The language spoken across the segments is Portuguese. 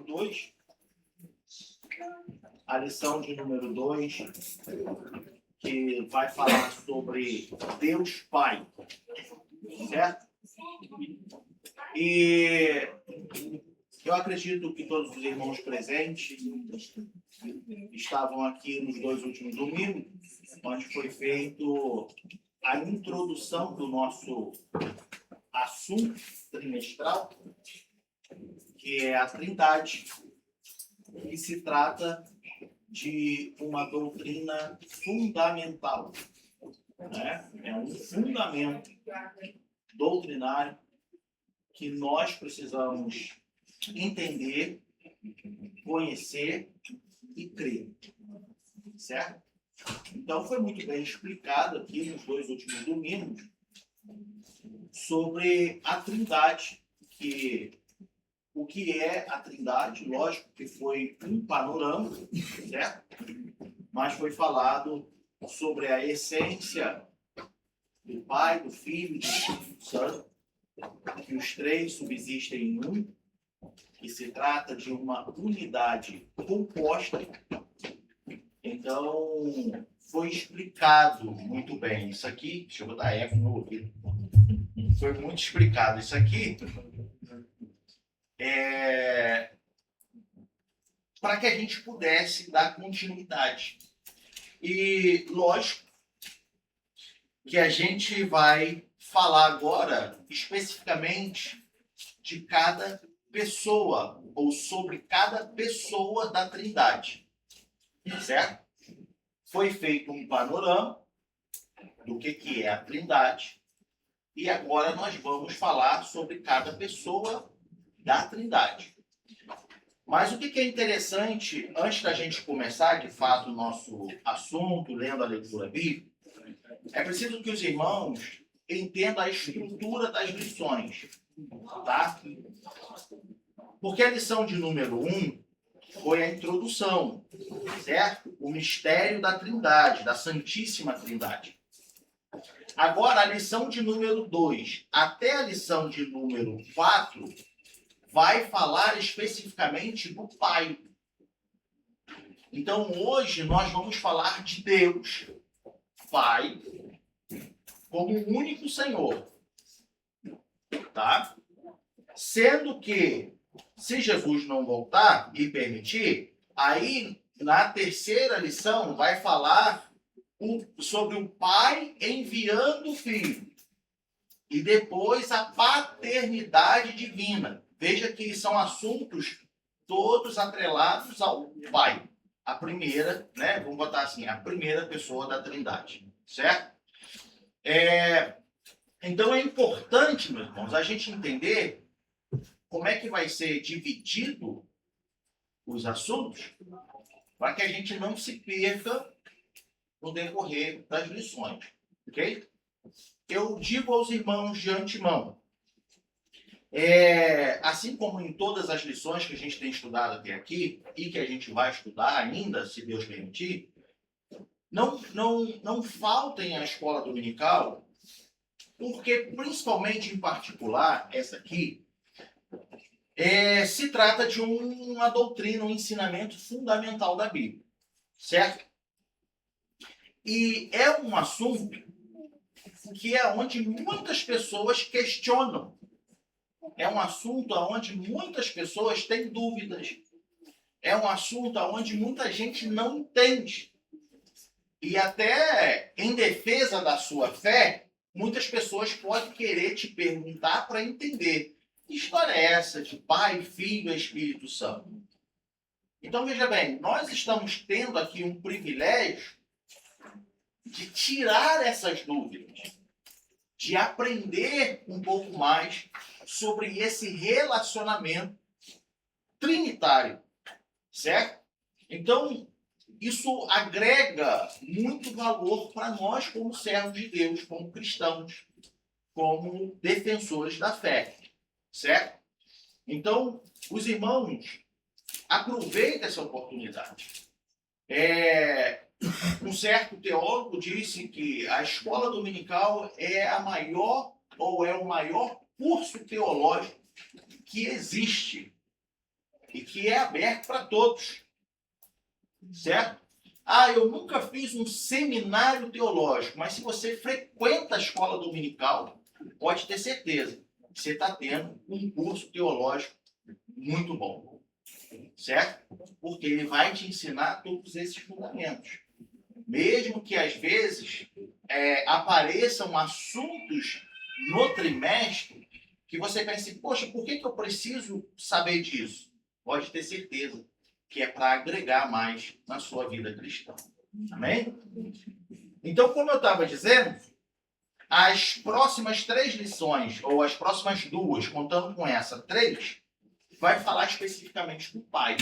2, a lição de número 2, que vai falar sobre Deus Pai, certo? E eu acredito que todos os irmãos presentes estavam aqui nos 2 últimos domingos, onde foi feito a introdução do nosso assunto trimestral, que é a Trindade, e se trata de uma doutrina fundamental, né? É um fundamento doutrinário que nós precisamos entender, conhecer e crer, certo? Então foi muito bem explicado aqui nos 2 últimos domingos sobre a Trindade, o que é a Trindade. Lógico que foi um panorama, certo? Mas foi falado sobre a essência do Pai, do Filho e do Espírito Santo, que os três subsistem em um, que se trata de uma unidade composta. Então, foi explicado muito bem isso aqui. Deixa eu botar eco no ouvido. Foi muito explicado isso aqui. Para que a gente pudesse dar continuidade. E, lógico, que a gente vai falar agora especificamente de cada pessoa, ou sobre cada pessoa da Trindade, certo? Foi feito um panorama do que é a Trindade, e agora nós vamos falar sobre cada pessoa da Trindade. Mas o que é interessante, antes da gente começar, de fato, o nosso assunto, lendo a leitura bíblica, é preciso que os irmãos entendam a estrutura das lições, tá? Porque a lição de número 1 foi a introdução, certo? O mistério da Trindade, da Santíssima Trindade. Agora, a lição de número 2 até a lição de número 4 vai falar especificamente do Pai. Então, hoje nós vamos falar de Deus, Pai, como o único Senhor, tá? Sendo que, se Jesus não voltar e permitir, aí na terceira lição vai falar sobre o Pai enviando o Filho. E depois a paternidade divina. Veja que são assuntos todos atrelados ao Pai. A primeira, né? Vamos botar assim, a primeira pessoa da Trindade, certo? Então é importante, meus irmãos, a gente entender como é que vai ser dividido os assuntos para que a gente não se perca no decorrer das lições, ok? Eu digo aos irmãos de antemão, assim como em todas as lições que a gente tem estudado até aqui e que a gente vai estudar ainda, se Deus permitir, não faltem à escola dominical, porque, principalmente em particular, essa aqui, se trata de uma doutrina, um ensinamento fundamental da Bíblia, certo? E é um assunto que é onde muitas pessoas questionam. É um assunto onde muitas pessoas têm dúvidas. É um assunto onde muita gente não entende. E até em defesa da sua fé, muitas pessoas podem querer te perguntar para entender. Que história é essa de Pai, Filho e Espírito Santo? Então, veja bem, nós estamos tendo aqui um privilégio de tirar essas dúvidas, de aprender um pouco mais sobre esse relacionamento trinitário, certo? Então, isso agrega muito valor para nós como servos de Deus, como cristãos, como defensores da fé, certo? Então, os irmãos, aproveitem essa oportunidade. Um certo teólogo disse que a escola dominical é a maior ou é o maior curso teológico que existe e que é aberto para todos, certo? Ah, eu nunca fiz um seminário teológico, mas se você frequenta a escola dominical, pode ter certeza que você está tendo um curso teológico muito bom, certo? Porque ele vai te ensinar todos esses fundamentos. Mesmo que às vezes apareçam assuntos no trimestre que você pense, poxa, por que eu preciso saber disso? Pode ter certeza que é para agregar mais na sua vida cristã. Amém? Então, como eu estava dizendo, as próximas 3 lições, ou as próximas 2, contando com essa, 3, vai falar especificamente do Pai.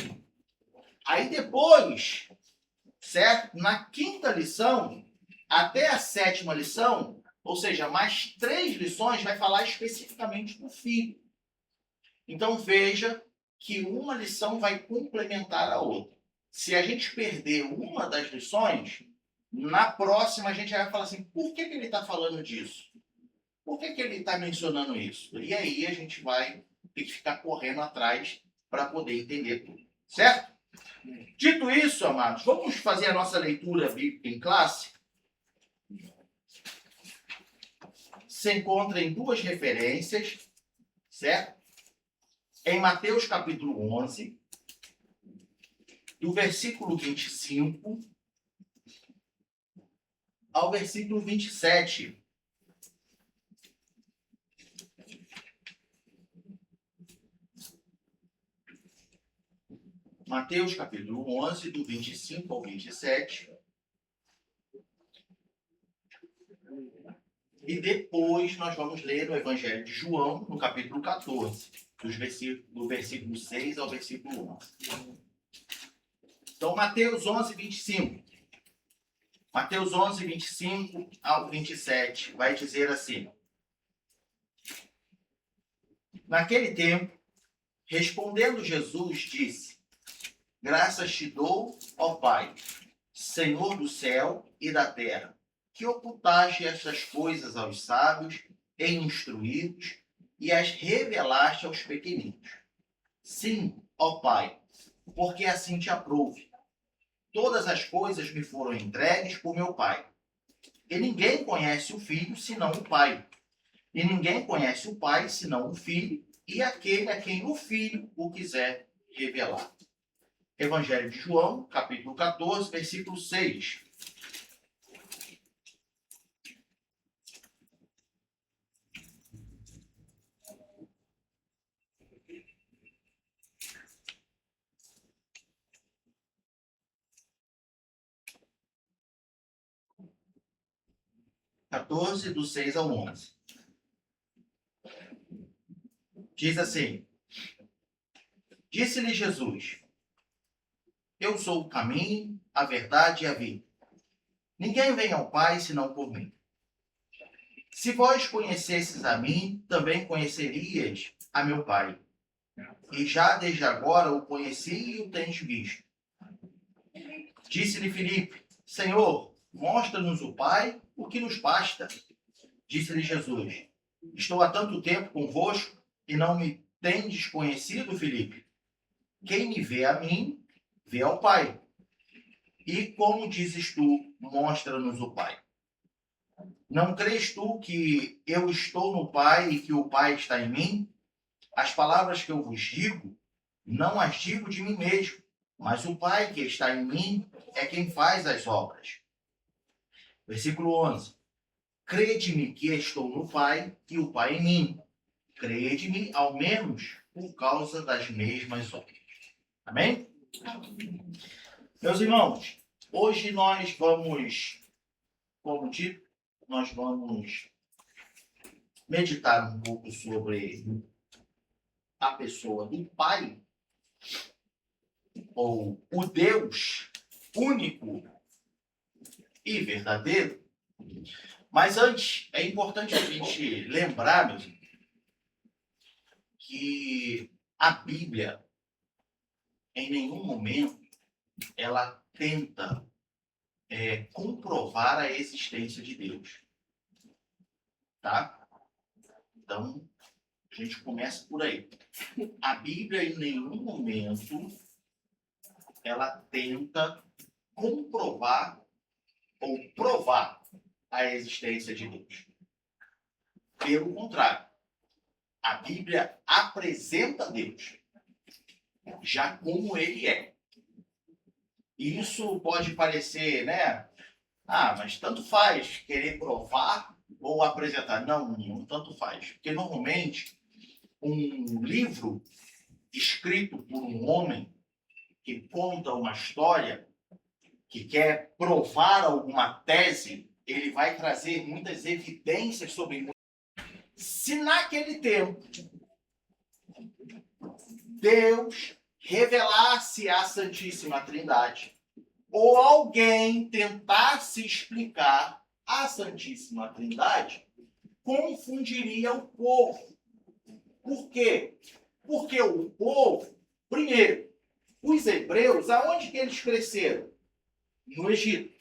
Aí depois, certo? Na 5ª lição, até a 7ª lição, ou seja, mais 3 lições, vai falar especificamente do Filho. Então veja que uma lição vai complementar a outra. Se a gente perder uma das lições, na próxima a gente vai falar assim, por que ele está falando disso? Por que ele está mencionando isso? E aí a gente vai ter que ficar correndo atrás para poder entender tudo. Certo? Dito isso, amados, vamos fazer a nossa leitura bíblica em classe? Se encontra em 2 referências, certo? Em Mateus capítulo 11, do versículo 25 ao versículo 27. Mateus capítulo 11, do 25 ao 27. E depois nós vamos ler o Evangelho de João, no capítulo 14, do versículo 6 ao versículo 11. Então, Mateus 11, 25. Mateus 11, 25 ao 27 vai dizer assim: Naquele tempo, respondendo Jesus, disse: Graças te dou, ó Pai, Senhor do céu e da terra, que ocultaste essas coisas aos sábios e instruídos e as revelaste aos pequeninos. Sim, ó Pai, porque assim te aprouve. Todas as coisas me foram entregues por meu Pai. E ninguém conhece o Filho senão o Pai. E ninguém conhece o Pai senão o Filho e aquele a quem o Filho o quiser revelar. Evangelho de João, capítulo 14, versículo 6. Do 6 ao 11. Diz assim: Disse-lhe Jesus: Eu sou o caminho, a verdade e a vida. Ninguém vem ao Pai senão por mim. Se vós conhecesses a mim, também conhecerias a meu Pai. E já desde agora o conheci e o tens visto. Disse-lhe Filipe: Senhor, mostra-nos o Pai, o que nos basta. Disse-lhe Jesus: Estou há tanto tempo convosco e não me tendes conhecido, Filipe? Quem me vê a mim, vê ao Pai. E como dizes tu, mostra-nos o Pai. Não crês tu que eu estou no Pai e que o Pai está em mim? As palavras que eu vos digo, não as digo de mim mesmo, mas o Pai que está em mim é quem faz as obras. Versículo 11. Crede-me que estou no Pai e o Pai em mim. Crede-me, ao menos, por causa das mesmas obras. Amém? Meus irmãos, hoje nós vamos, como dito, nós vamos meditar um pouco sobre a pessoa do Pai, ou o Deus único e verdadeiro. Mas antes, é importante a gente lembrar, meus irmãos, que a Bíblia, em nenhum momento, ela tenta comprovar a existência de Deus. Tá? Então, A gente começa por aí. A Bíblia, em nenhum momento, ela tenta comprovar ou provar a existência de Deus. Pelo contrário, a Bíblia apresenta Deus já como ele é. E isso pode parecer, né? Mas tanto faz querer provar ou apresentar. Não, tanto faz. Porque normalmente um livro escrito por um homem que conta uma história, que quer provar alguma tese, ele vai trazer muitas evidências sobre. Se naquele tempo Deus revelasse a Santíssima Trindade, ou alguém tentasse explicar a Santíssima Trindade, confundiria o povo. Por quê? Porque o povo, primeiro, os hebreus, aonde que eles cresceram? No Egito.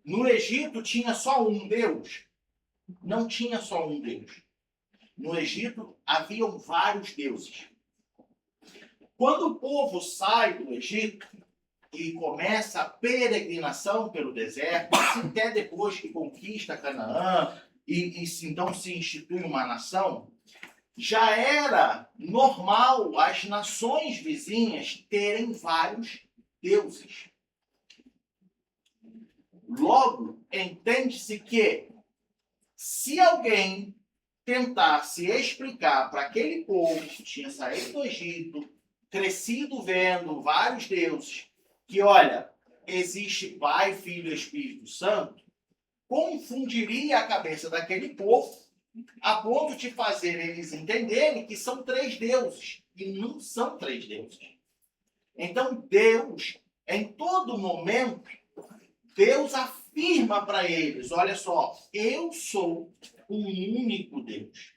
No Egito tinha só um Deus? Não tinha só um Deus. No Egito haviam vários deuses. Quando o povo sai do Egito e começa a peregrinação pelo deserto, até depois que conquista Canaã e então se institui uma nação, já era normal as nações vizinhas terem vários deuses. Logo, entende-se que se alguém tentasse explicar para aquele povo que tinha saído do Egito, crescido vendo vários deuses, que, olha, existe Pai, Filho e Espírito Santo, confundiria a cabeça daquele povo a ponto de fazer eles entenderem que são três deuses, e não são três deuses. Então, Deus, em todo momento, Deus afirma para eles, olha só, eu sou o único Deus.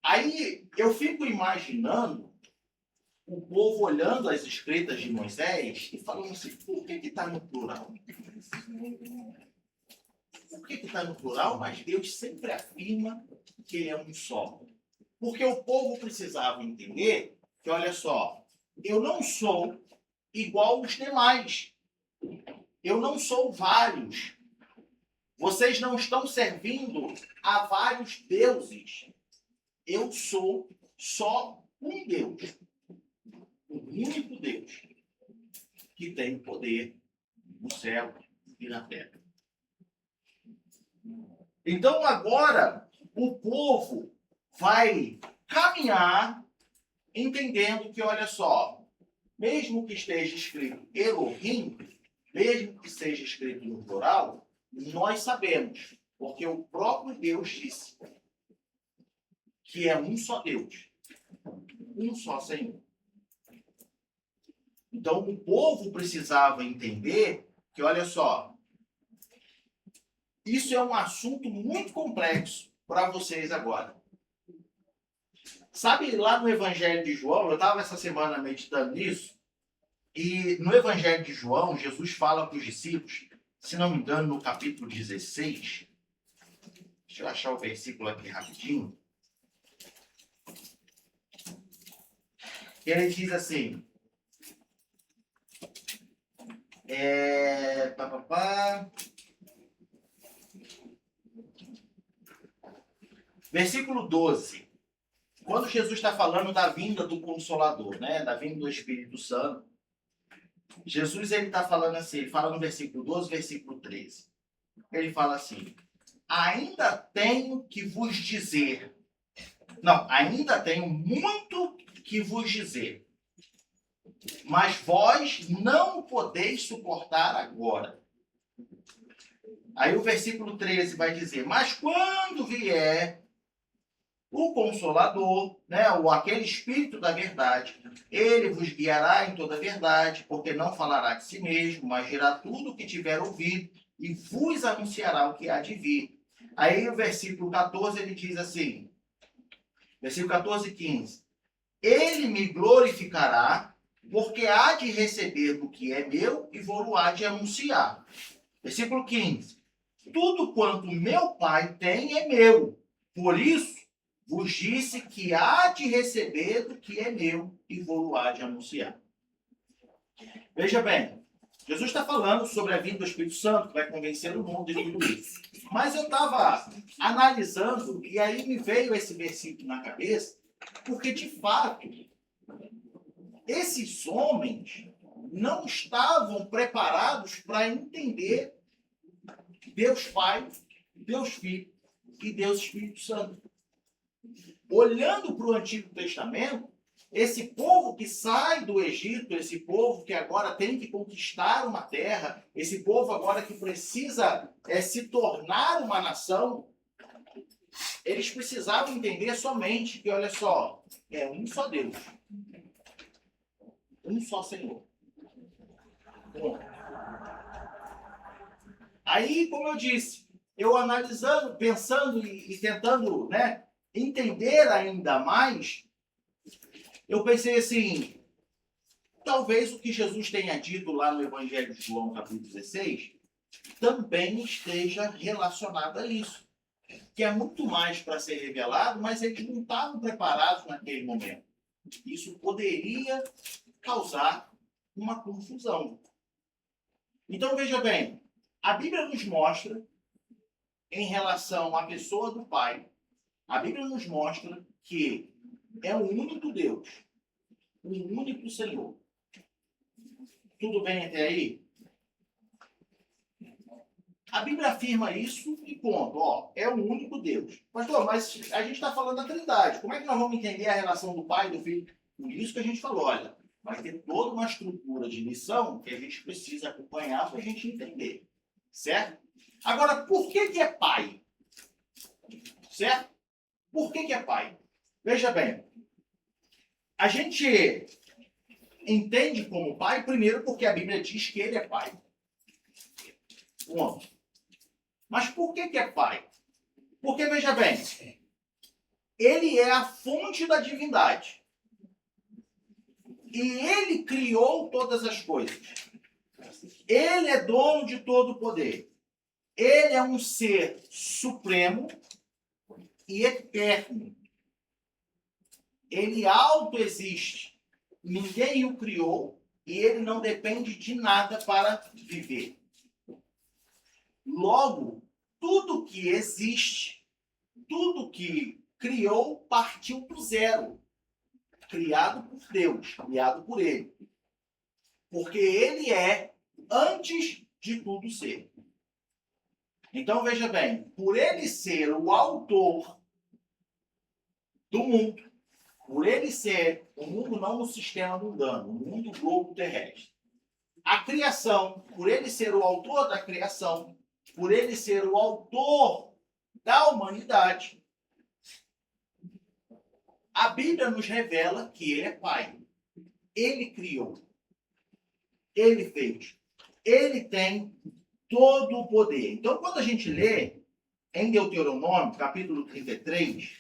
Aí eu fico imaginando o povo olhando as escritas de Moisés e falando assim, por que está no plural? Por que está no plural? Mas Deus sempre afirma que ele é um só. Porque o povo precisava entender que, olha só, eu não sou igual aos demais. Eu não sou vários. Vocês não estão servindo a vários deuses. Eu sou só um Deus. O único Deus que tem poder no céu e na terra. Então agora o povo vai caminhar entendendo que, olha só, mesmo que esteja escrito Elohim, mesmo que seja escrito no plural, nós sabemos, porque o próprio Deus disse que é um só Deus, um só Senhor. Então o povo precisava entender que, olha só, isso é um assunto muito complexo para vocês agora. Sabe, lá no Evangelho de João, eu estava essa semana meditando nisso, e no Evangelho de João, Jesus fala para os discípulos, se não me engano, no capítulo 16, deixa eu achar o versículo aqui rapidinho, ele diz assim, versículo 12. Quando Jesus está falando da vinda do Consolador, né? Da vinda do Espírito Santo, Jesus ele está falando assim, ele fala no versículo 12, versículo 13. Ele fala assim, ainda tenho que vos dizer, ainda tenho muito que vos dizer, mas vós não podeis suportar agora. Aí o versículo 13 vai dizer, mas quando vier o Consolador, né, ou aquele Espírito da verdade, ele vos guiará em toda a verdade, porque não falará de si mesmo, mas dirá tudo o que tiver ouvido e vos anunciará o que há de vir. Aí o versículo 14 ele diz assim, versículo 14 e 15, ele me glorificará, porque há de receber do que é meu e vou-lo há de anunciar. Versículo 15, tudo quanto meu Pai tem é meu, por isso vos disse que há de receber do que é meu e vou há de anunciar. Veja bem, Jesus está falando sobre a vinda do Espírito Santo, que vai convencer o mundo de tudo isso. Mas eu estava analisando e aí me veio esse versículo na cabeça, porque de fato, esses homens não estavam preparados para entender Deus Pai, Deus Filho e Deus Espírito Santo. Olhando para o Antigo Testamento, esse povo que sai do Egito, esse povo que agora tem que conquistar uma terra, esse povo agora que precisa se tornar uma nação, eles precisavam entender somente que, olha só, é um só Deus, um só Senhor. Bom, aí, como eu disse, eu analisando, pensando e tentando, né, entender ainda mais, eu pensei assim, talvez o que Jesus tenha dito lá no Evangelho de João, capítulo 16, também esteja relacionado a isso. Que é muito mais para ser revelado, mas eles não estavam preparados naquele momento. Isso poderia causar uma confusão. Então, veja bem, a Bíblia nos mostra, em relação à pessoa do Pai, a Bíblia nos mostra que é o único Deus, o único Senhor. Tudo bem até aí? A Bíblia afirma isso e ponto. Ó, é o único Deus. Pastor, mas a gente está falando da Trindade. Como é que nós vamos entender a relação do Pai e do Filho? Por isso que a gente falou, olha, vai ter toda uma estrutura de lição que a gente precisa acompanhar para a gente entender. Certo? Agora, por que é Pai? Certo? Por que é Pai? Veja bem, a gente entende como Pai, primeiro porque a Bíblia diz que Ele é Pai. Ponto. Mas por que é Pai? Porque, veja bem, Ele é a fonte da divindade. E Ele criou todas as coisas. Ele é dono de todo o poder. Ele é um ser supremo e eterno. Ele autoexiste. Ninguém o criou e ele não depende de nada para viver. Logo, tudo que existe, tudo que criou, partiu do zero. Criado por Deus, criado por Ele. Porque Ele é antes de tudo ser. Então, veja bem, por Ele ser o autor do mundo, por Ele ser o mundo não no sistema mundano, o mundo globo terrestre. A criação, por Ele ser o autor da criação, por Ele ser o autor da humanidade, a Bíblia nos revela que Ele é Pai. Ele criou. Ele fez. Ele tem todo o poder. Então, quando a gente lê em Deuteronômio, capítulo 33,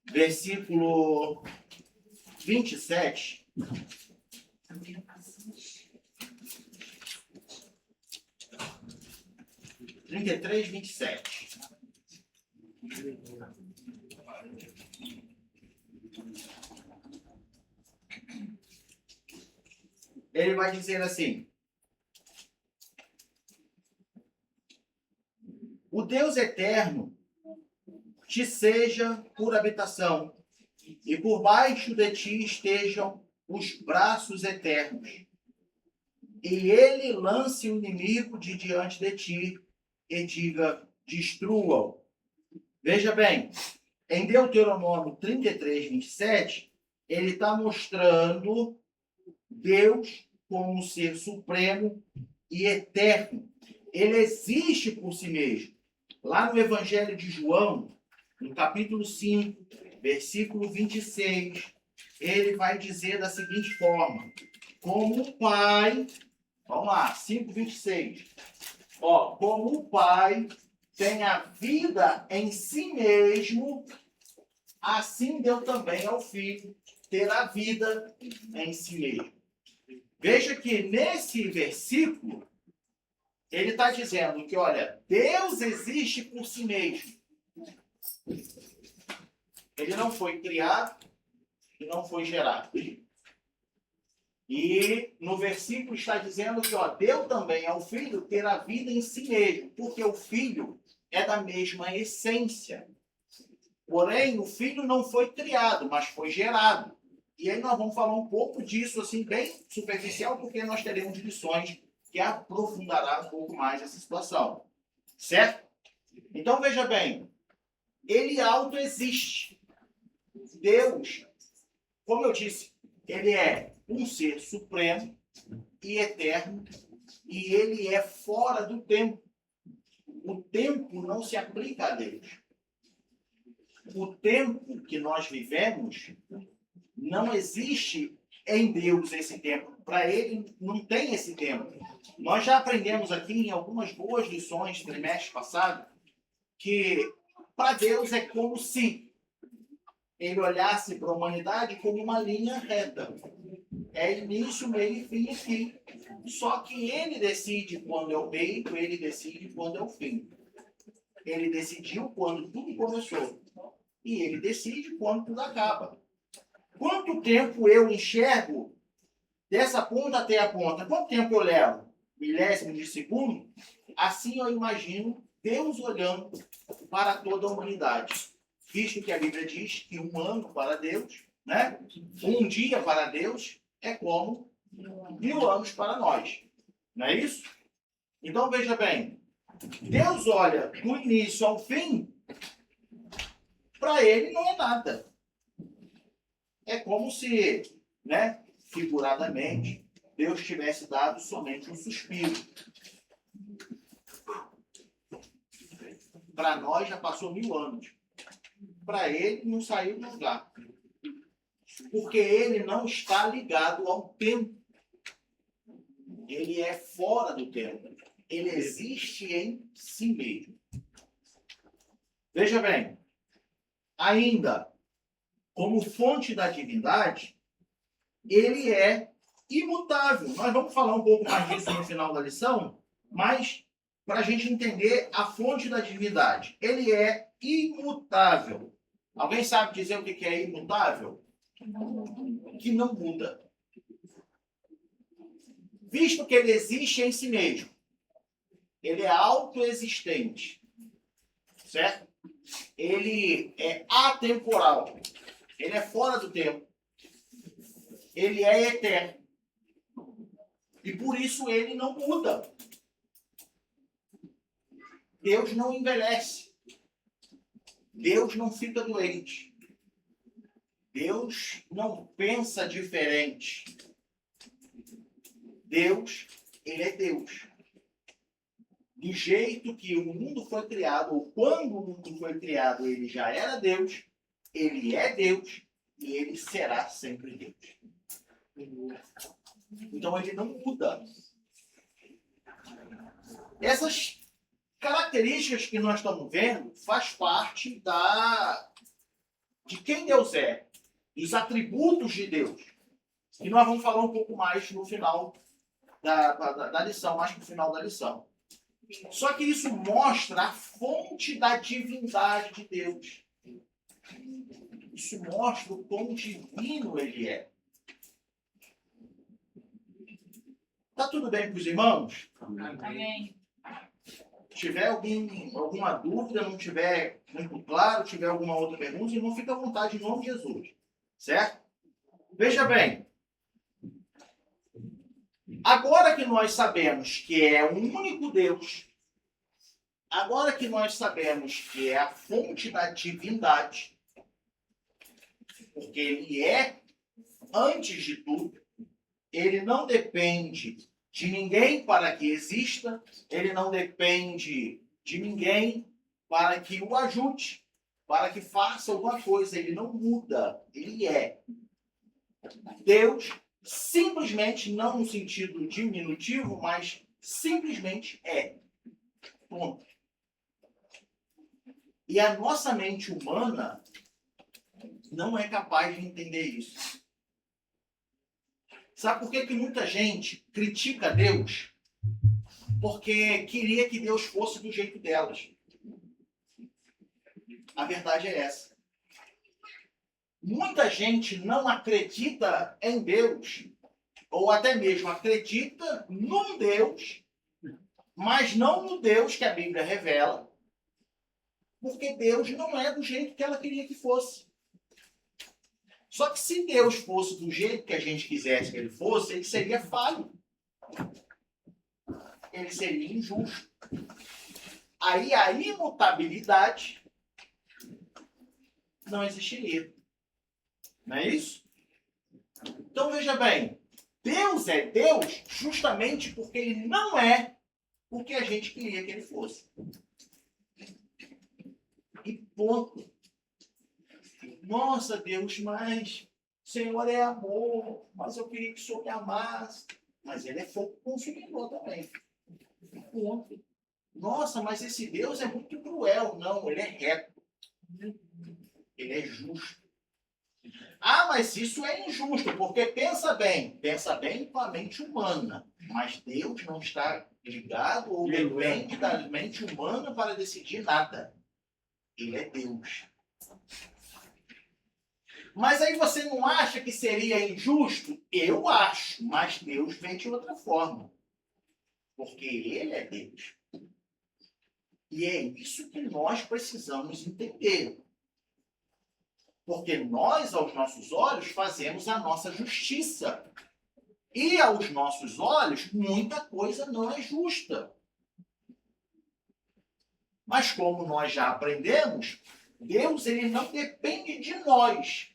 versículo 27, (33, 27). Ele vai dizer assim: o Deus eterno te seja por habitação, e por baixo de ti estejam os braços eternos. E ele lance o inimigo de diante de ti e diga: destrua-o. Veja bem, em Deuteronômio 33, 27, ele está mostrando Deus como ser supremo e eterno. Ele existe por si mesmo. Lá no Evangelho de João, no capítulo 5, versículo 26, ele vai dizer da seguinte forma: como o Pai, vamos lá, 5:26. Ó, como o Pai tem a vida em si mesmo, assim deu também ao Filho ter a vida em si mesmo. Veja que nesse versículo, ele está dizendo que, olha, Deus existe por si mesmo. Ele não foi criado e não foi gerado. E no versículo está dizendo que deu também ao Filho ter a vida em si mesmo, porque o Filho é da mesma essência. Porém, o Filho não foi criado, mas foi gerado. E aí nós vamos falar um pouco disso, assim, bem superficial, porque nós teremos lições que aprofundará um pouco mais essa situação. Certo? Então, veja bem, ele autoexiste. Deus, como eu disse, ele é um ser supremo e eterno, e ele é fora do tempo. O tempo não se aplica a Deus. O tempo que nós vivemos, não existe em Deus esse tempo. Para ele, não tem esse tempo. Nós já aprendemos aqui em algumas boas lições do trimestre passado que para Deus é como se ele olhasse para a humanidade como uma linha reta. É início, meio e fim aqui. Só que ele decide quando é o meio, ele decide quando é o fim. Ele decidiu quando tudo começou. E ele decide quando tudo acaba. Quanto tempo eu enxergo dessa ponta até a ponta? Quanto tempo eu levo? Milésimo de segundo? Assim eu imagino Deus olhando para toda a humanidade. Visto que a Bíblia diz que um ano para Deus, né? Um dia para Deus é como 1000 anos para nós. Não é isso? Então veja bem, Deus olha do início ao fim, para ele não é nada. É como se, né, figuradamente, Deus tivesse dado somente um suspiro. Para nós já passou 1000 anos. Para ele não saiu do lugar. Porque ele não está ligado ao tempo. Ele é fora do tempo. Ele existe em si mesmo. Veja bem, ainda, como fonte da divindade, ele é imutável. Nós vamos falar um pouco mais disso no final da lição, mas para a gente entender a fonte da divindade. Ele é imutável. Alguém sabe dizer o que é imutável? Que não muda. Visto que ele existe em si mesmo, ele é autoexistente, certo? Ele é atemporal, ele é fora do tempo, ele é eterno. E por isso ele não muda. Deus não envelhece. Deus não fica doente. Deus não pensa diferente. Deus, ele é Deus. Do jeito que o mundo foi criado, ou quando o mundo foi criado, ele já era Deus, ele é Deus e ele será sempre Deus. Então ele não muda. Essas características que nós estamos vendo faz parte de quem Deus é, dos atributos de Deus. E nós vamos falar um pouco mais no final da lição, mais no final da lição. Só que isso mostra a fonte da divindade de Deus. Isso mostra o quão divino ele é. Tá tudo bem com os irmãos? Amém. Se tiver alguma dúvida, não tiver muito claro, tiver alguma outra pergunta, irmão, fica à vontade em nome de Jesus. Certo? Veja bem. Agora que nós sabemos que é um único Deus, agora que nós sabemos que é a fonte da divindade, porque ele é, antes de tudo, ele não depende de ninguém para que exista, ele não depende de ninguém para que o ajude, para que faça alguma coisa, ele não muda, ele é. Deus simplesmente, não no sentido diminutivo, mas simplesmente é. Ponto. E a nossa mente humana não é capaz de entender isso. Sabe por que muita gente critica Deus? Porque queria que Deus fosse do jeito delas. A verdade é essa. Muita gente não acredita em Deus, ou até mesmo acredita num Deus, mas não no Deus que a Bíblia revela, porque Deus não é do jeito que ela queria que fosse. Só que se Deus fosse do jeito que a gente quisesse que ele fosse, ele seria falho. Ele seria injusto. Aí a imutabilidade não existiria. Não é isso? Então veja bem, Deus é Deus justamente porque ele não é o que a gente queria que ele fosse. E ponto. Nossa, Deus, mas o Senhor é amor, mas eu queria que o Senhor me amasse. Mas ele é fogo consumidor também. E ponto. Nossa, mas esse Deus é muito cruel. Não, ele é reto. Ele é justo. Ah, mas isso é injusto, porque pensa bem com a mente humana. Mas Deus não está ligado ou depende da mente humana para decidir nada. Ele é Deus. Mas aí você não acha que seria injusto? Eu acho, mas Deus vê de outra forma. Porque Ele é Deus. E é isso que nós precisamos entender. Porque nós, aos nossos olhos, fazemos a nossa justiça. E aos nossos olhos, muita coisa não é justa. Mas como nós já aprendemos, Deus ele não depende de nós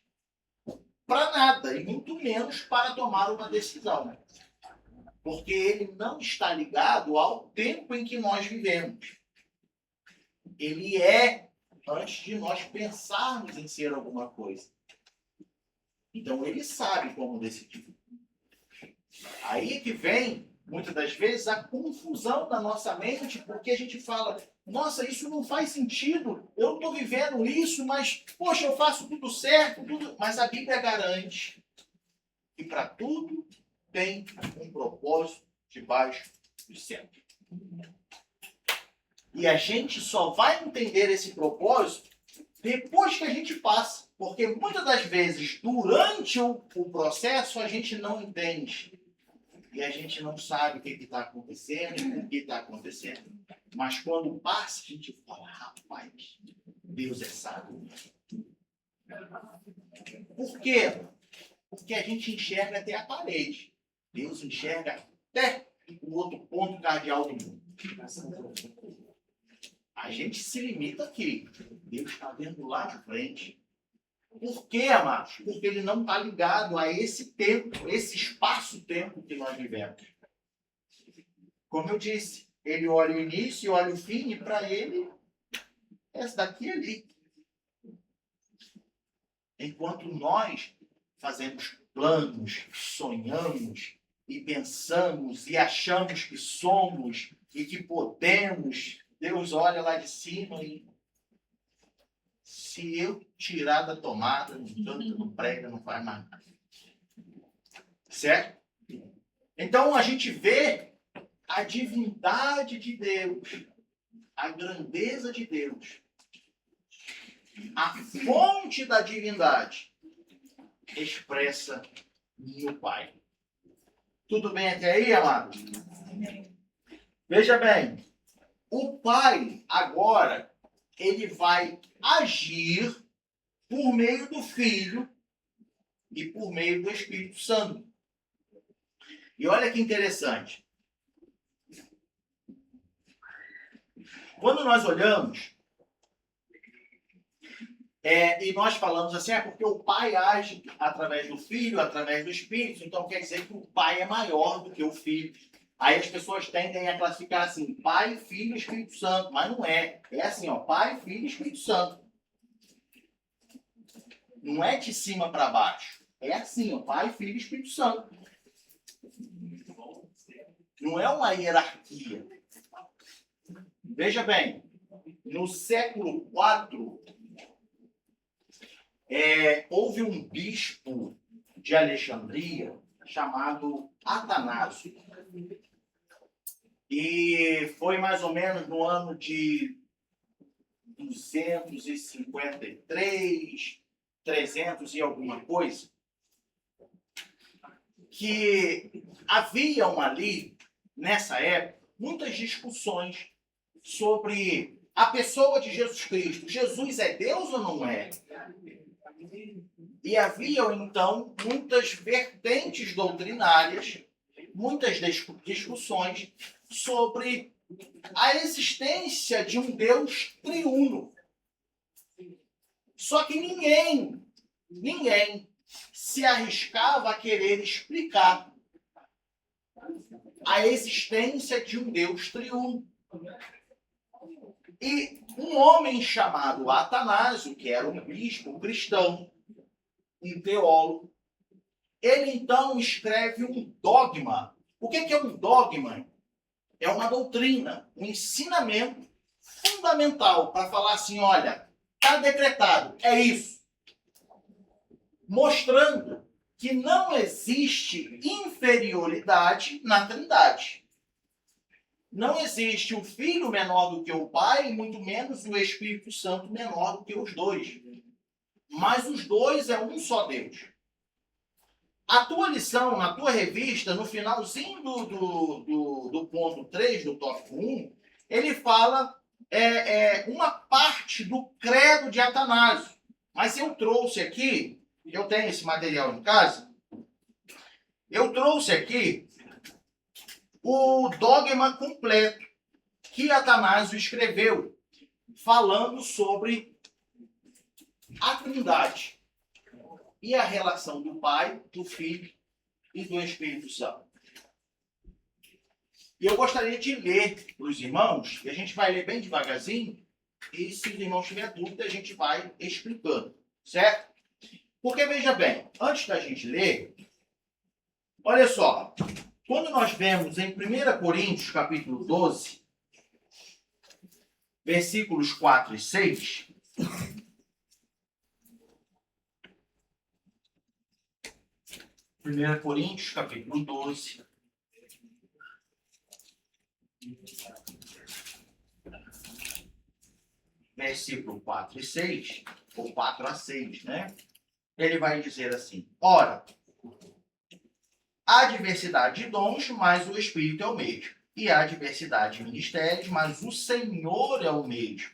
para nada, e muito menos para tomar uma decisão. Porque ele não está ligado ao tempo em que nós vivemos. Ele é antes de nós pensarmos em ser alguma coisa. Então ele sabe como decidir. Aí que vem, muitas das vezes, a confusão da nossa mente, porque a gente fala, nossa, isso não faz sentido, eu estou vivendo isso, mas, poxa, eu faço tudo certo, mas a Bíblia garante que para tudo tem um propósito debaixo do céu. E a gente só vai entender esse propósito depois que a gente passa. Porque muitas das vezes, durante o processo, a gente não entende. E a gente não sabe o que está acontecendo e por que está acontecendo. Mas quando passa, a gente fala, rapaz, Deus é sábio. Por quê? Porque a gente enxerga até a parede. Deus enxerga até o outro ponto cardeal do mundo. A gente se limita aqui. Deus está vendo lá de frente. Por quê, amados? Porque ele não está ligado a esse tempo, esse espaço-tempo que nós vivemos. Como eu disse, ele olha o início e olha o fim, e para ele, esse daqui e ali. Enquanto nós fazemos planos, sonhamos e pensamos e achamos que somos e que podemos, Deus olha lá de cima e se eu tirar da tomada, não canta, não prega, não faz mais nada. Certo? Então a gente vê a divindade de Deus, a grandeza de Deus, a fonte da divindade expressa no Pai. Tudo bem até aí, amado? Veja bem, o Pai agora ele vai agir por meio do Filho e por meio do Espírito Santo. E olha que interessante. Quando nós olhamos e nós falamos assim, porque o Pai age através do Filho, através do Espírito, então quer dizer que o Pai é maior do que o Filho. Aí as pessoas tendem a classificar assim, Pai, Filho e Espírito Santo, mas não é. É assim, ó, Pai, Filho e Espírito Santo. Não é de cima para baixo. É assim, ó, Pai, Filho e Espírito Santo. Não é uma hierarquia. Veja bem, no século IV, houve um bispo de Alexandria chamado Atanásio. E foi mais ou menos no ano de 253, 300 e alguma coisa, que haviam ali, nessa época, muitas discussões sobre a pessoa de Jesus Cristo. Jesus é Deus ou não é? E haviam, então, muitas vertentes doutrinárias, muitas discussões sobre a existência de um Deus triuno. Só que ninguém se arriscava a querer explicar a existência de um Deus triuno. E um homem chamado Atanásio, que era um bispo cristão, um teólogo, ele então escreve um dogma. O que é um dogma? É uma doutrina, um ensinamento fundamental para falar assim, olha, está decretado, é isso. Mostrando que não existe inferioridade na Trindade. Não existe o Filho menor do que o Pai, e muito menos o Espírito Santo menor do que os dois. Mas os dois é um só Deus. A tua lição, na tua revista, no finalzinho do ponto 3, do tópico 1, ele fala uma parte do credo de Atanásio. Mas eu trouxe aqui, eu tenho esse material em casa, eu trouxe aqui o dogma completo que Atanásio escreveu, falando sobre a Trindade e a relação do Pai, do Filho e do Espírito Santo. E eu gostaria de ler para os irmãos, e a gente vai ler bem devagarzinho, e se os irmãos tiverem dúvida, a gente vai explicando, certo? Porque, veja bem, antes da gente ler, olha só, quando nós vemos em 1 Coríntios, capítulo 12, versículos 4 e 6, Primeira Coríntios, capítulo 12, versículo 4 e 6, ou 4 a 6, né? Ele vai dizer assim, ora, há diversidade de dons, mas o Espírito é o mesmo. E há diversidade de ministérios, mas o Senhor é o mesmo.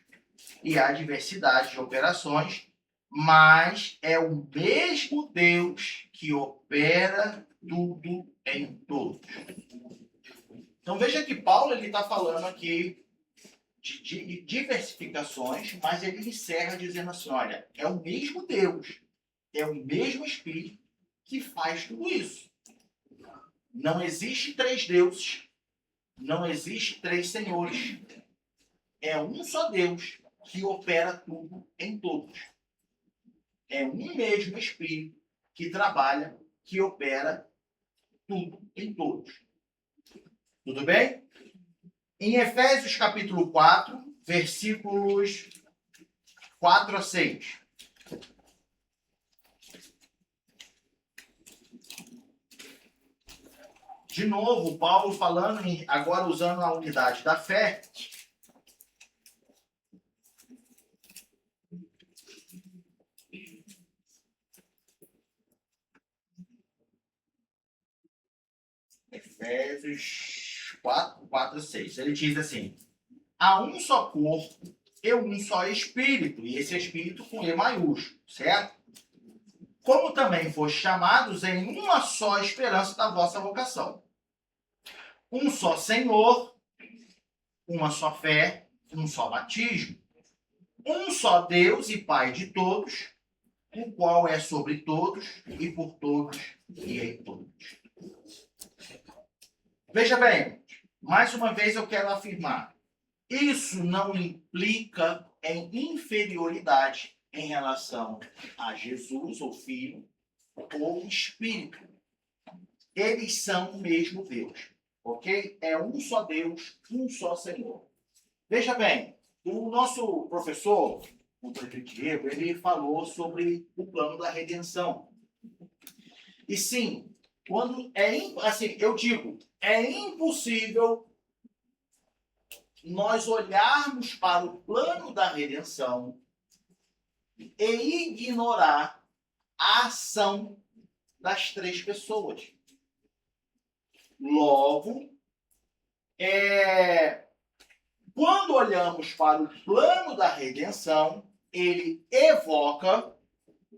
E há diversidade de operações, mas é o mesmo Deus que opera tudo em todos. Então veja que Paulo está falando aqui de diversificações, mas ele encerra dizendo assim, olha, é o mesmo Deus, é o mesmo Espírito que faz tudo isso. Não existe três deuses, não existe três senhores. É um só Deus que opera tudo em todos. É um mesmo Espírito que trabalha, que opera tudo em todos. Tudo bem? Em Efésios capítulo 4, versículos 4 a 6. De novo, Paulo falando, agora usando a unidade da fé. Efésios 4, 4 a 6. Ele diz assim, há um só corpo e um só Espírito, e esse Espírito com E maiúsculo, certo? Como também foste chamados em uma só esperança da vossa vocação. Um só Senhor, uma só fé, um só batismo. Um só Deus e Pai de todos, o qual é sobre todos e por todos e em todos. Veja bem, mais uma vez eu quero afirmar, isso não implica em inferioridade em relação a Jesus, ou Filho, ou Espírito. Eles são o mesmo Deus, ok? É um só Deus, um só Senhor. Veja bem, o nosso professor, o prefeito Diego, ele falou sobre o plano da redenção. E sim, quando assim, eu digo, é impossível nós olharmos para o plano da redenção e ignorar a ação das três pessoas. Logo, quando olhamos para o plano da redenção, ele evoca,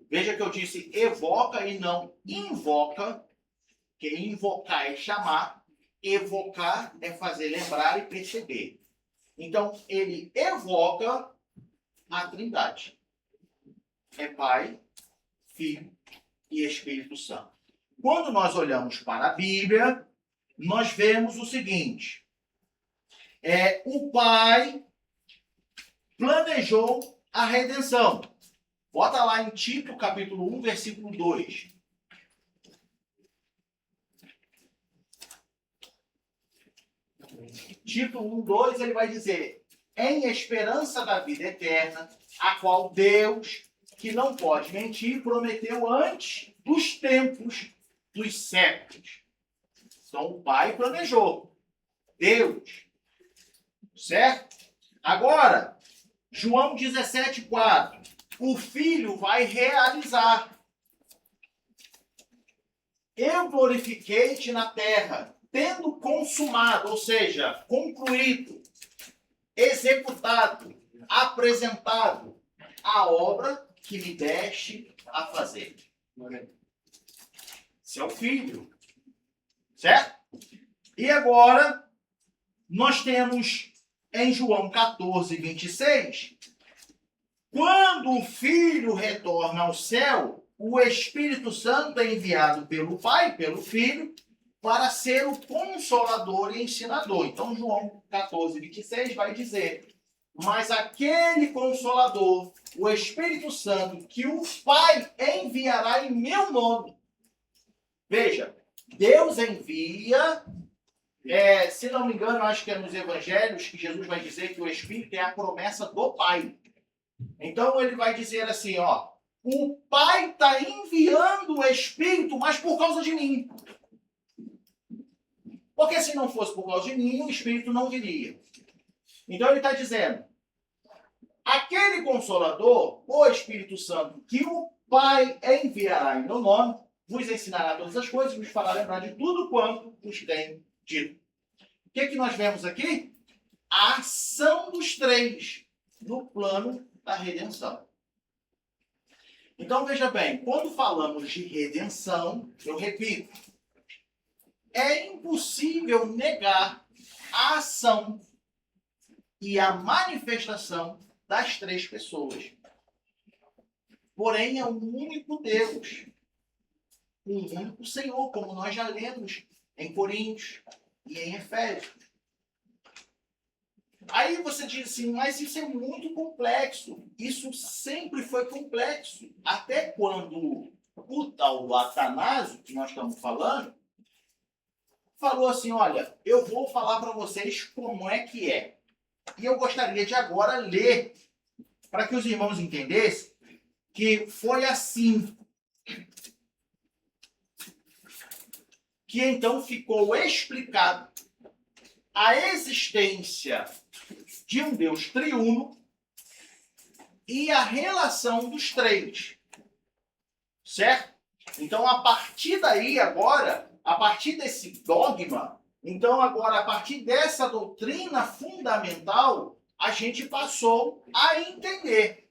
veja que eu disse evoca e não invoca, que invocar é chamar, evocar é fazer lembrar e perceber. Então, ele evoca a Trindade. É Pai, Filho e Espírito Santo. Quando nós olhamos para a Bíblia, nós vemos o seguinte: o Pai planejou a redenção. Bota lá em Tito, capítulo 1, versículo 2. Tito 1, 2, ele vai dizer: em esperança da vida eterna, a qual Deus, que não pode mentir, prometeu antes dos tempos, dos séculos. Então, o Pai planejou. Deus. Certo? Agora, João 17, 4. O Filho vai realizar. Eu glorifiquei-te na terra, tendo consumado, ou seja, concluído, executado, apresentado a obra que me deste a fazer. Esse é o Filho. Certo? E agora, nós temos em João 14, 26, quando o Filho retorna ao céu, o Espírito Santo é enviado pelo Pai, pelo Filho, para ser o Consolador e Ensinador. Então, João 14, 26 vai dizer: mas aquele Consolador, o Espírito Santo, que o Pai enviará em meu nome. Veja, Deus envia, se não me engano, acho que é nos Evangelhos que Jesus vai dizer que o Espírito é a promessa do Pai. Então ele vai dizer assim, o Pai está enviando o Espírito, mas por causa de mim. Porque se não fosse por causa de mim, o Espírito não viria. Então ele está dizendo, aquele Consolador, o Espírito Santo, que o Pai enviará em meu nome, vos ensinará todas as coisas, vos fará lembrar de tudo quanto vos tenho dito. O que nós vemos aqui? A ação dos três no plano da redenção. Então, veja bem, quando falamos de redenção, eu repito, é impossível negar a ação e a manifestação das três pessoas. Porém, é um único Deus, um único Senhor, como nós já lemos em Coríntios e em Efésios. Aí você diz assim, mas isso é muito complexo. Isso sempre foi complexo. Até quando o tal do Atanásio, que nós estamos falando, falou assim, olha, eu vou falar para vocês como é que é. E eu gostaria de agora ler, para que os irmãos entendessem, que foi assim que então ficou explicado a existência de um Deus triuno e a relação dos três. Certo? Então, a partir daí, agora, a partir desse dogma, então agora, a partir dessa doutrina fundamental, a gente passou a entender.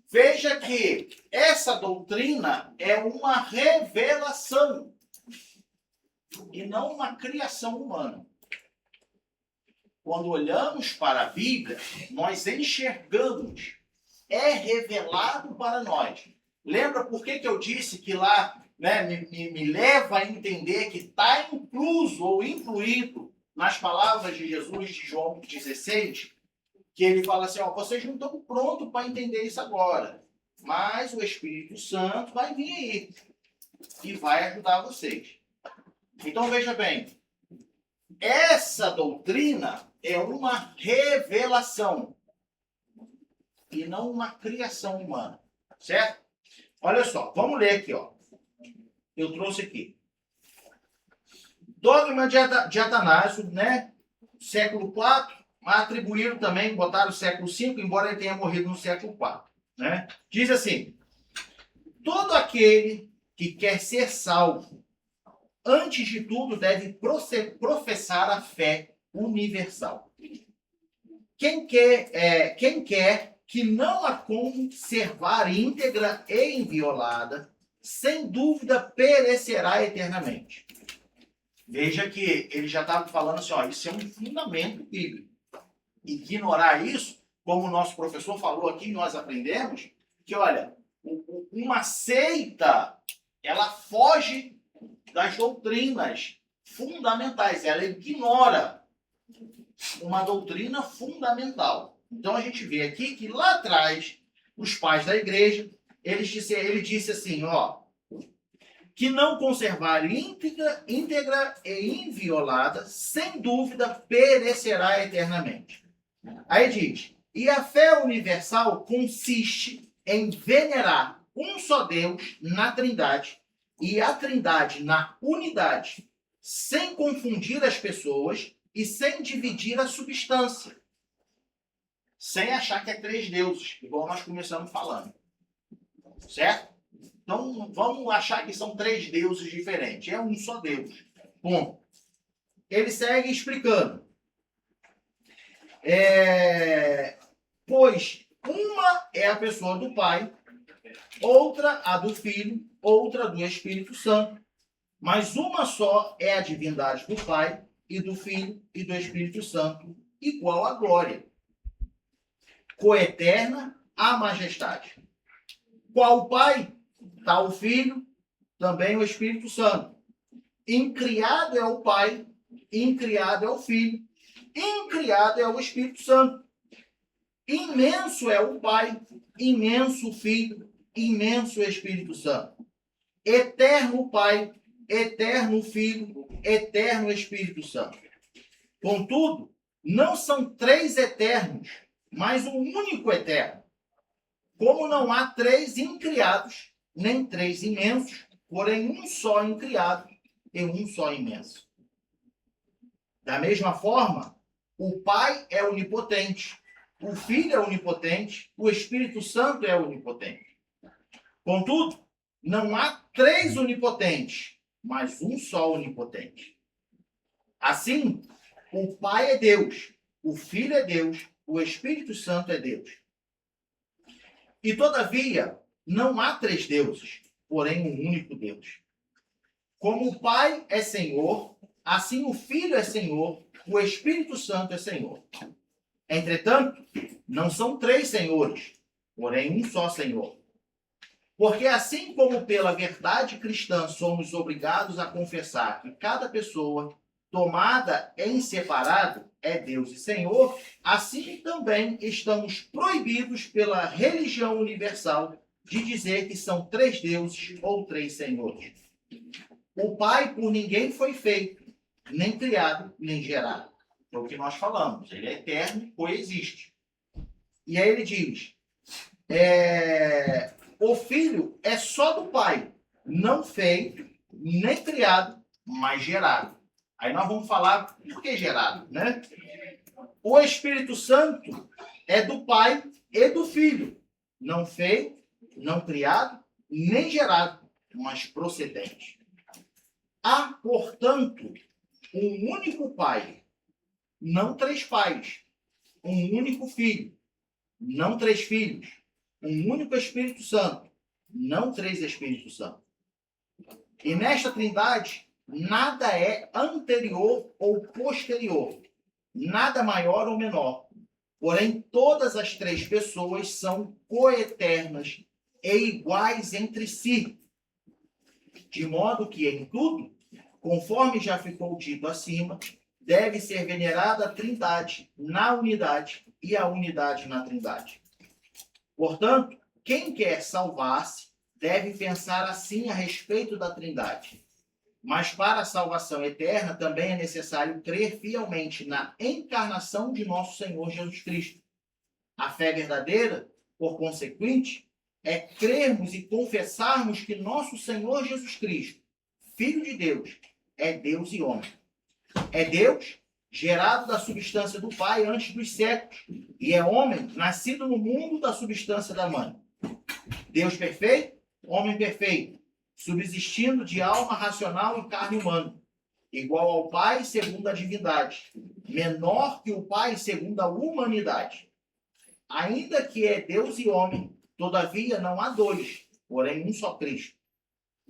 Veja que essa doutrina é uma revelação e não uma criação humana. Quando olhamos para a Bíblia, nós enxergamos, é revelado para nós. Lembra por que eu disse que lá me leva a entender que está incluso ou incluído nas palavras de Jesus de João 16, que ele fala assim, vocês não estão prontos para entender isso agora, mas o Espírito Santo vai vir aí e vai ajudar vocês. Então, veja bem, essa doutrina é uma revelação e não uma criação humana, certo? Olha só, vamos ler aqui, Eu trouxe aqui. Dogma de Atanásio, século IV, atribuíram também, botaram o século V, embora ele tenha morrido no século IV. Né? Diz assim: todo aquele que quer ser salvo, antes de tudo, deve professar a fé universal. Quem quer que não a conservar íntegra e inviolada, sem dúvida perecerá eternamente. Veja que ele já estava falando assim, ó, isso é um fundamento bíblico. Ignorar isso, como o nosso professor falou aqui, nós aprendemos, que olha, uma seita, ela foge das doutrinas fundamentais, ela ignora uma doutrina fundamental. Então a gente vê aqui que lá atrás, os pais da igreja, ele disse assim, ó, que não conservar íntegra e inviolada, sem dúvida perecerá eternamente. Aí diz, e a fé universal consiste em venerar um só Deus na Trindade e a Trindade na unidade, sem confundir as pessoas e sem dividir a substância. Sem achar que é três deuses, igual nós começamos falando. Certo? Então, vamos achar que são três deuses diferentes. É um só Deus. Bom, ele segue explicando. Pois uma é a pessoa do Pai, outra a do Filho, outra do Espírito Santo. Mas uma só é a divindade do Pai e do Filho e do Espírito Santo, igual à glória. Coeterna à majestade. Qual o Pai? Tal o Filho, também o Espírito Santo. Incriado é o Pai, incriado é o Filho, incriado é o Espírito Santo. Imenso é o Pai, imenso o Filho, imenso o Espírito Santo. Eterno o Pai, eterno o Filho, eterno o Espírito Santo. Contudo, não são três eternos, mas um único eterno. Como não há três incriados, nem três imensos, porém um só incriado e um só imenso. Da mesma forma, o Pai é onipotente, o Filho é onipotente, o Espírito Santo é onipotente. Contudo, não há três onipotentes, mas um só onipotente. Assim, o Pai é Deus, o Filho é Deus, o Espírito Santo é Deus. E, todavia, não há três deuses, porém um único Deus. Como o Pai é Senhor, assim o Filho é Senhor, o Espírito Santo é Senhor. Entretanto, não são três senhores, porém um só Senhor. Porque assim como pela verdade cristã somos obrigados a confessar que cada pessoa tomada em separado é Deus e Senhor, assim também estamos proibidos pela religião universal de dizer que são três deuses ou três senhores. O Pai por ninguém foi feito, nem criado, nem gerado. É o que nós falamos. Ele é eterno e coexiste. E aí ele diz, o Filho é só do Pai, não feito, nem criado, mas gerado. Aí nós vamos falar por que gerado, né? O Espírito Santo é do Pai e do Filho, não feito, não criado, nem gerado, mas procedente. Há, portanto, um único Pai, não três pais, um único Filho, não três filhos, um único Espírito Santo, não três Espíritos Santos. E nesta Trindade, nada é anterior ou posterior, nada maior ou menor. Porém, todas as três pessoas são coeternas e iguais entre si. De modo que, em tudo, conforme já ficou dito acima, deve ser venerada a Trindade na unidade e a unidade na Trindade. Portanto, quem quer salvar-se deve pensar assim a respeito da Trindade. Mas para a salvação eterna também é necessário crer fielmente na encarnação de nosso Senhor Jesus Cristo. A fé verdadeira, por consequente, é crermos e confessarmos que nosso Senhor Jesus Cristo, Filho de Deus, é Deus e homem. É Deus, gerado da substância do Pai antes dos séculos, e é homem, nascido no mundo da substância da mãe. Deus perfeito, homem perfeito, subsistindo de alma racional e carne humana, igual ao Pai segundo a divindade, menor que o Pai segundo a humanidade. Ainda que é Deus e homem, todavia não há dois, porém um só Cristo.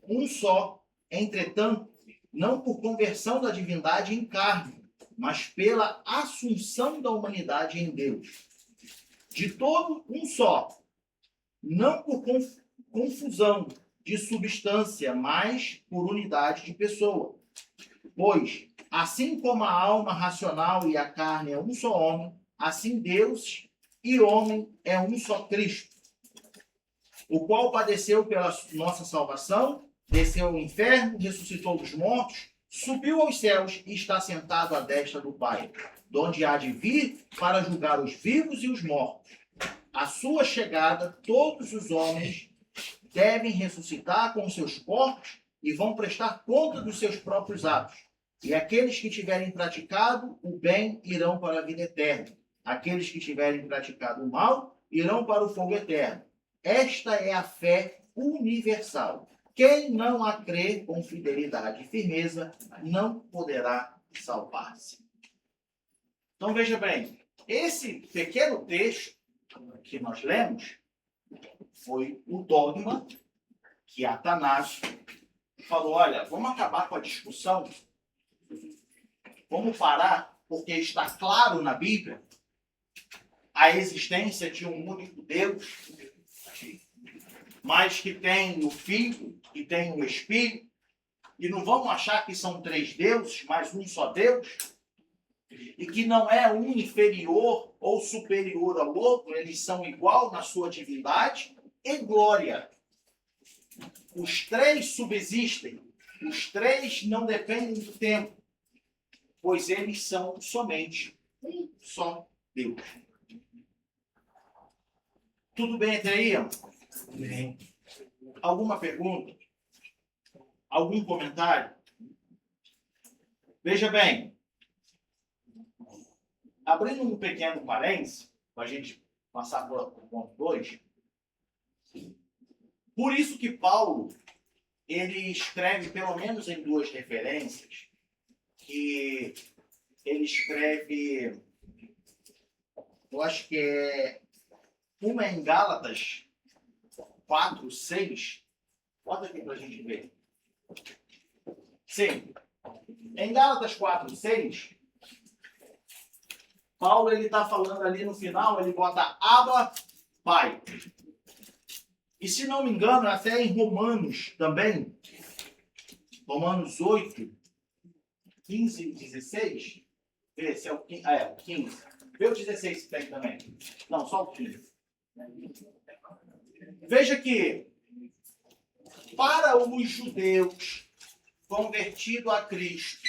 Um só, entretanto, não por conversão da divindade em carne, mas pela assunção da humanidade em Deus. De todo, um só, não por confusão de substância, mas por unidade de pessoa. Pois, assim como a alma racional e a carne é um só homem, assim Deus e homem é um só Cristo, o qual padeceu pela nossa salvação, desceu ao inferno, ressuscitou dos mortos, subiu aos céus e está sentado à destra do Pai, de onde há de vir para julgar os vivos e os mortos. À sua chegada, todos os homens devem ressuscitar com seus corpos e vão prestar conta dos seus próprios atos. E aqueles que tiverem praticado o bem irão para a vida eterna. Aqueles que tiverem praticado o mal irão para o fogo eterno. Esta é a fé universal. Quem não a crê com fidelidade e firmeza não poderá salvar-se. Então veja bem, esse pequeno texto que nós lemos foi o dogma que Atanásio falou: olha, vamos acabar com a discussão, vamos parar, porque está claro na Bíblia a existência de um único Deus, mas que tem o Filho e tem o Espírito, e não vamos achar que são três deuses, mas um só Deus, e que não é um inferior ou superior ao outro, eles são igual na sua divindade e glória. Os três subsistem, os três não dependem do tempo, pois eles são somente um só Deus. Tudo bem até aí? Bem. Alguma pergunta? Algum comentário? Veja bem, abrindo um pequeno parênteses, para a gente passar para o ponto 2, por isso que Paulo, ele escreve, pelo menos em duas referências, que ele escreve, eu acho que é uma em Gálatas 4, 6. Bota aqui para a gente ver. Sim. Em Gálatas 4, 6, Paulo ele está falando ali no final, ele bota Abba, Pai. E se não me engano, até em Romanos também, Romanos 8, 15 e 16, vê se é o 15. Ah, é, o 15. Vê o 16 que tem também. Não, só o 15. Veja que, para os judeus convertidos a Cristo,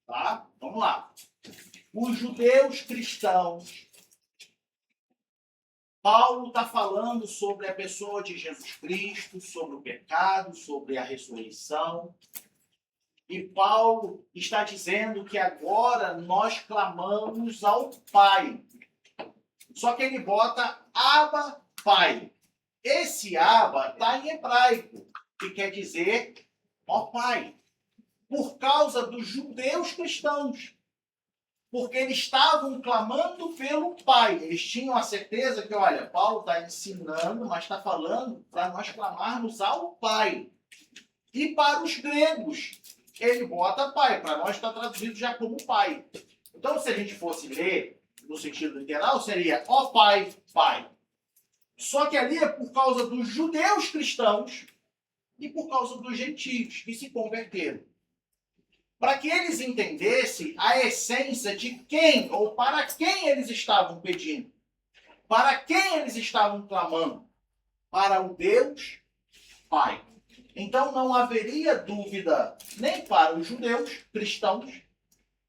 tá? Vamos lá. Os judeus cristãos, Paulo está falando sobre a pessoa de Jesus Cristo, sobre o pecado, sobre a ressurreição. E Paulo está dizendo que agora nós clamamos ao Pai. Só que ele bota Abba, Pai. Esse Abba está em hebraico, que quer dizer ó Pai. Por causa dos judeus cristãos. Porque eles estavam clamando pelo Pai. Eles tinham a certeza que, olha, Paulo está ensinando, mas está falando para nós clamarmos ao Pai. E para os gregos, ele bota Pai. Para nós está traduzido já como Pai. Então, se a gente fosse ler no sentido literal, seria ó Pai, Pai. Só que ali é por causa dos judeus cristãos e por causa dos gentios que se converteram. Para que eles entendessem a essência de quem ou para quem eles estavam pedindo. Para quem eles estavam clamando? Para o Deus Pai. Então não haveria dúvida nem para os judeus cristãos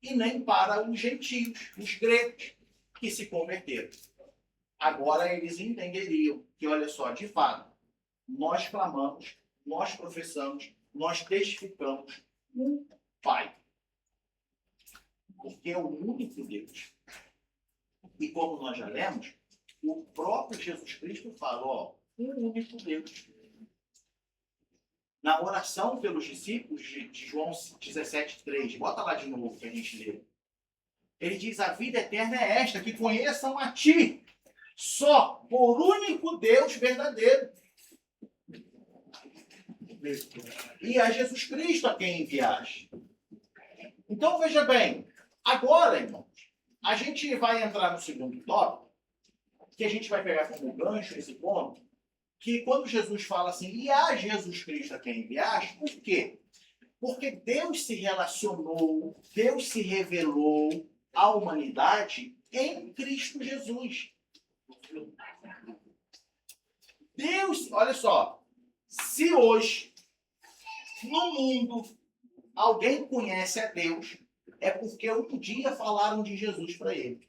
e nem para os gentios, os gregos, que se converteram. Agora eles entenderiam que, olha só, de fato, nós clamamos, nós professamos, nós testificamos um Pai. porque é o único Deus. E como nós já lemos, o próprio Jesus Cristo fala, ó, um único Deus. Na oração pelos discípulos de João 17:3, bota lá de novo que a gente leu. Ele diz, a vida eterna é esta, que conheçam a ti, só por único Deus verdadeiro. E a Jesus Cristo a quem enviaste. Então, veja bem, agora, irmãos, a gente vai entrar no segundo tópico, que a gente vai pegar como gancho esse ponto, que quando Jesus fala assim, e a Jesus Cristo a quem enviaste, por quê? Porque Deus se relacionou, Deus se revelou à humanidade em Cristo Jesus. Deus, olha só, se hoje, no mundo, alguém conhece a Deus, é porque um dia falaram de Jesus para ele.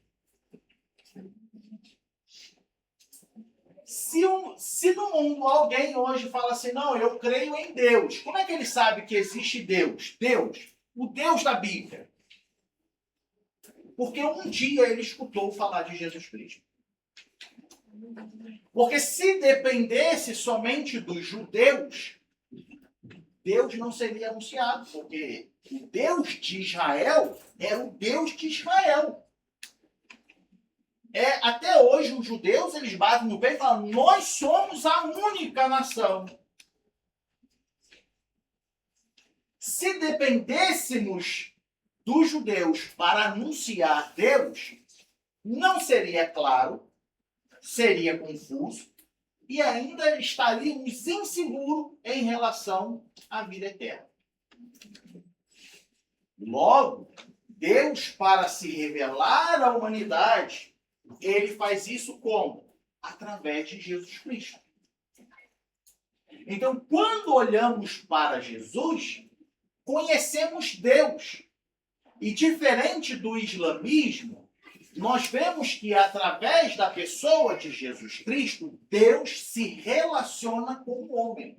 Se no mundo alguém hoje fala assim, não, eu creio em Deus, como é que ele sabe que existe Deus? Deus, o Deus da Bíblia. Porque um dia ele escutou falar de Jesus Cristo. Porque se dependesse somente dos judeus, Deus não seria anunciado, porque o Deus de Israel era o Deus de Israel. Até hoje, os judeus, eles batem no peito e falam, nós somos a única nação. Se dependêssemos dos judeus para anunciar Deus, não seria claro, seria confuso, e ainda estaríamos inseguros em relação à vida eterna. Logo, Deus, para se revelar à humanidade, ele faz isso como? Através de Jesus Cristo. Então, quando olhamos para Jesus, conhecemos Deus. E diferente do islamismo, nós vemos que através da pessoa de Jesus Cristo, Deus se relaciona com o homem.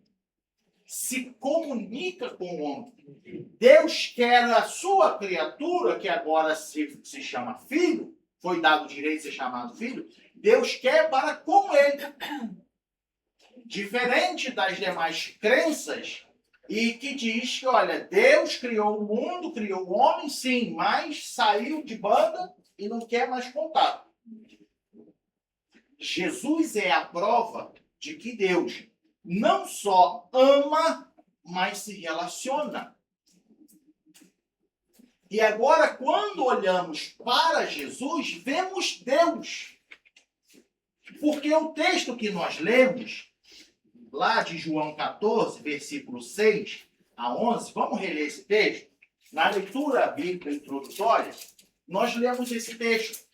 Se comunica com o homem. Deus quer a sua criatura, que agora se chama filho, foi dado o direito de ser chamado filho, Deus quer para com ele. Diferente das demais crenças, e que diz que, olha, Deus criou o mundo, criou o homem, sim, mas saiu de banda e não quer mais contato. Jesus é a prova de que Deus não só ama, mas se relaciona. E agora, quando olhamos para Jesus, vemos Deus. Porque o texto que nós lemos, lá de João 14, versículo 6 a 11, vamos reler esse texto? Na leitura bíblica introdutória, nós lemos esse texto.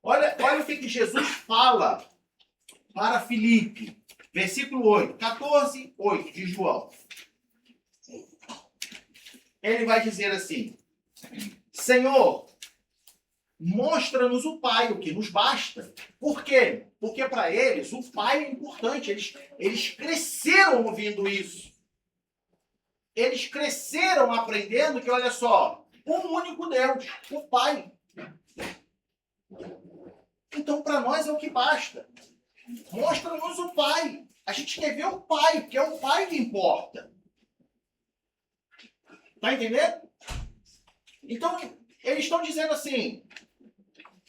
Olha o que Jesus fala para Filipe, versículo 8, 14, 8 de João. Ele vai dizer assim, Senhor, mostra-nos o Pai, o que nos basta. Por quê? Porque para eles o Pai é importante. Eles cresceram ouvindo isso. Eles cresceram aprendendo que, olha só, um único Deus, o Pai. Então, para nós é o que basta. Mostra-nos o Pai. A gente quer ver o Pai, porque é o Pai que importa. Tá entendendo? Então, eles estão dizendo assim,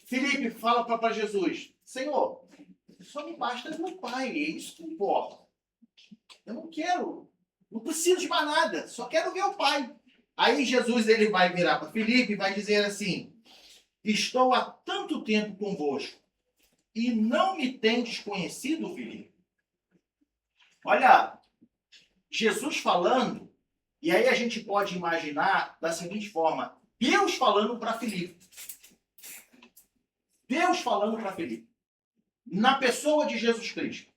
Filipe fala para Jesus, Senhor, só me basta o meu Pai, é isso que importa. Eu não preciso de mais nada, só quero ver o Pai. Aí Jesus ele vai virar para Filipe e vai dizer assim, estou há tanto tempo convosco e não me tendes conhecido, Filipe. Olha, Jesus falando, e aí a gente pode imaginar da seguinte forma, Deus falando para Filipe. Deus falando para Filipe. Na pessoa de Jesus Cristo.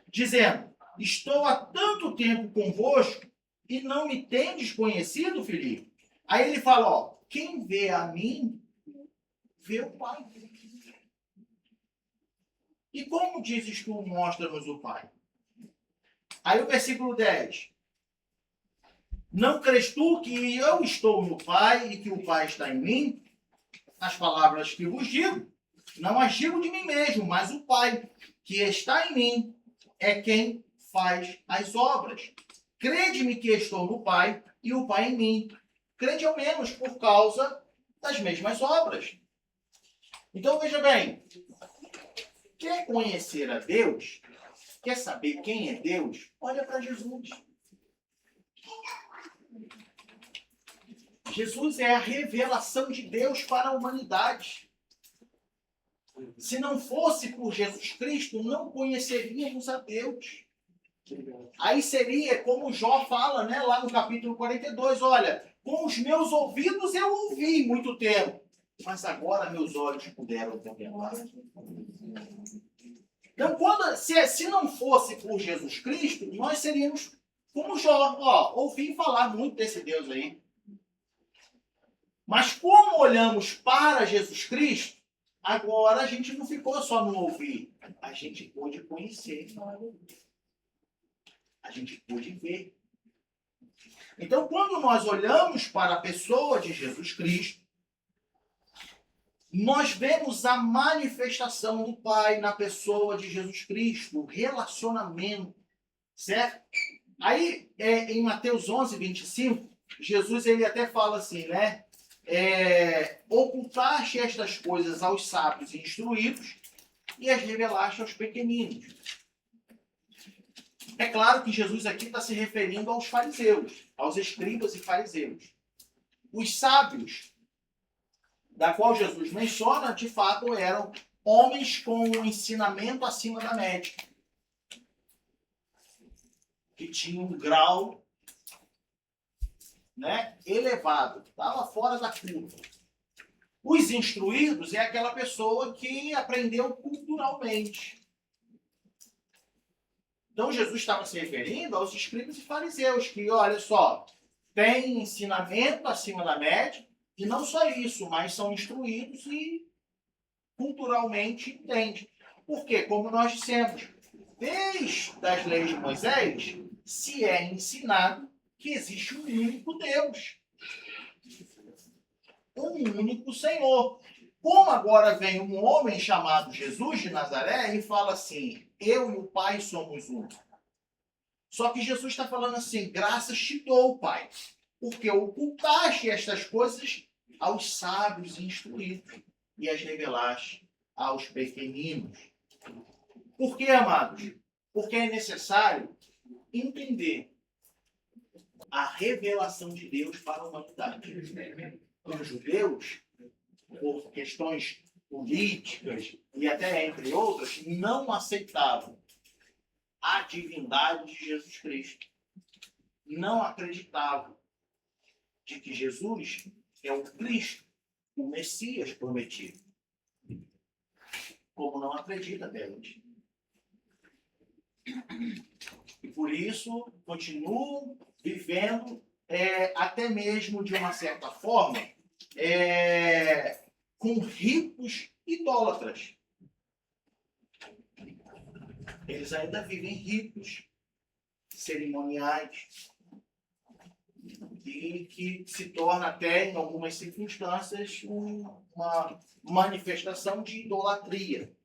Dizendo, estou há tanto tempo convosco e não me tendes conhecido, Filipe. Aí ele fala, ó, quem vê a mim, vê o Pai. E como dizes tu, mostra-nos o Pai? Aí o versículo 10. Não crês tu que eu estou no Pai e que o Pai está em mim? As palavras que vos digo, não as digo de mim mesmo, mas o Pai que está em mim é quem faz as obras. Crede-me que estou no Pai e o Pai em mim. Crede ao menos por causa das mesmas obras. Então veja bem, quer conhecer a Deus? Quer saber quem é Deus? Olha para Jesus. Jesus é a revelação de Deus para a humanidade. Se não fosse por Jesus Cristo, não conheceríamos a Deus. Aí seria como Jó fala, né, lá no capítulo 42, olha, com os meus ouvidos eu ouvi muito tempo, mas agora meus olhos puderam contemplar. Então, se não fosse por Jesus Cristo, nós seríamos como Jó, ouvi falar muito desse Deus aí. Mas como olhamos para Jesus Cristo, agora a gente não ficou só no ouvir, a gente pôde conhecer. A gente pôde ver. Então, quando nós olhamos para a pessoa de Jesus Cristo, nós vemos a manifestação do Pai na pessoa de Jesus Cristo, o relacionamento, certo? Aí, em Mateus 11, 25, Jesus ele até fala assim, né? Ocultaste estas coisas aos sábios e instruídos e as revelaste aos pequeninos. É claro que Jesus aqui está se referindo aos fariseus, aos escribas e fariseus. Os sábios, da qual Jesus menciona, de fato, eram homens com um ensinamento acima da média, que tinham um grau, né, elevado, estava fora da curva. Os instruídos é aquela pessoa que aprendeu culturalmente. Então Jesus estava se referindo aos escribas e fariseus, que, olha só, têm ensinamento acima da média, e não só isso, mas são instruídos e culturalmente entendem. Porque, como nós dissemos, desde as leis de Moisés, se é ensinado que existe um único Deus, um único Senhor. Como agora vem um homem chamado Jesus de Nazaré e fala assim, eu e o Pai somos um. Só que Jesus está falando assim, graças te dou, Pai, porque ocultaste estas coisas aos sábios e instruídos e as revelaste aos pequeninos. Por quê, amados? Porque é necessário entender a revelação de Deus para a humanidade. Os judeus, por questões políticas e até entre outras, não aceitavam a divindade de Jesus Cristo. Não acreditavam de que Jesus é o Cristo, o Messias prometido. Como não acredita até hoje. E por isso continuam vivendo, até mesmo de uma certa forma, com ritos idólatras. Eles ainda vivem ritos cerimoniais e que se torna até, em algumas circunstâncias, uma manifestação de idolatria.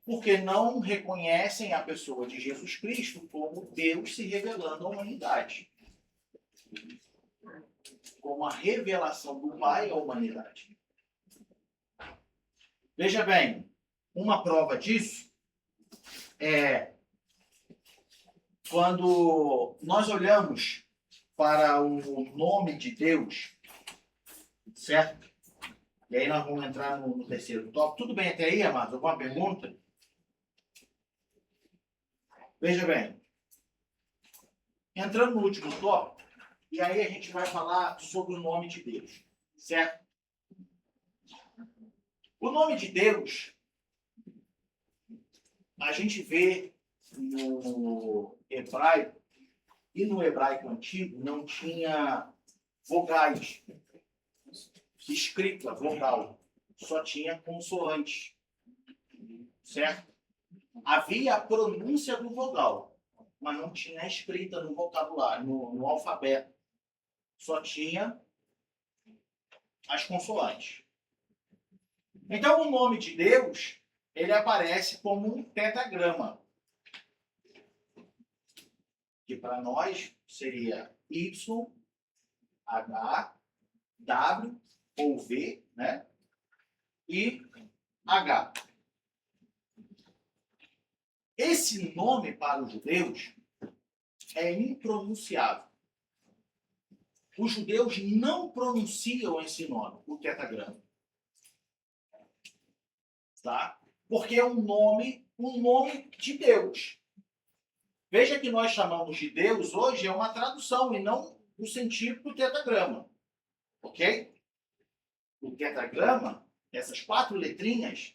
Porque não reconhecem a pessoa de Jesus Cristo como Deus se revelando à humanidade. Como a revelação do Pai à humanidade. Veja bem, uma prova disso é quando nós olhamos para o nome de Deus, certo? E aí nós vamos entrar no terceiro tópico. Tudo bem até aí, amados? Alguma pergunta? Veja bem, entrando no último tópico, e aí a gente vai falar sobre o nome de Deus, certo? O nome de Deus, a gente vê no hebraico, e no hebraico antigo não tinha vogais, escrita, vogal, só tinha consoante, certo? Havia a pronúncia do vogal, mas não tinha escrita no vocabulário, no alfabeto. Só tinha as consoantes. Então, o nome de Deus, ele aparece como um tetragrama, que para nós seria Y, H, W ou V, né? E H. Esse nome para os judeus é impronunciável. Os judeus não pronunciam esse nome, o tetragrama. Tá? Porque é um nome de Deus. Veja que nós chamamos de Deus hoje é uma tradução e não o sentido do tetragrama. Ok? O tetragrama, essas 4 letrinhas,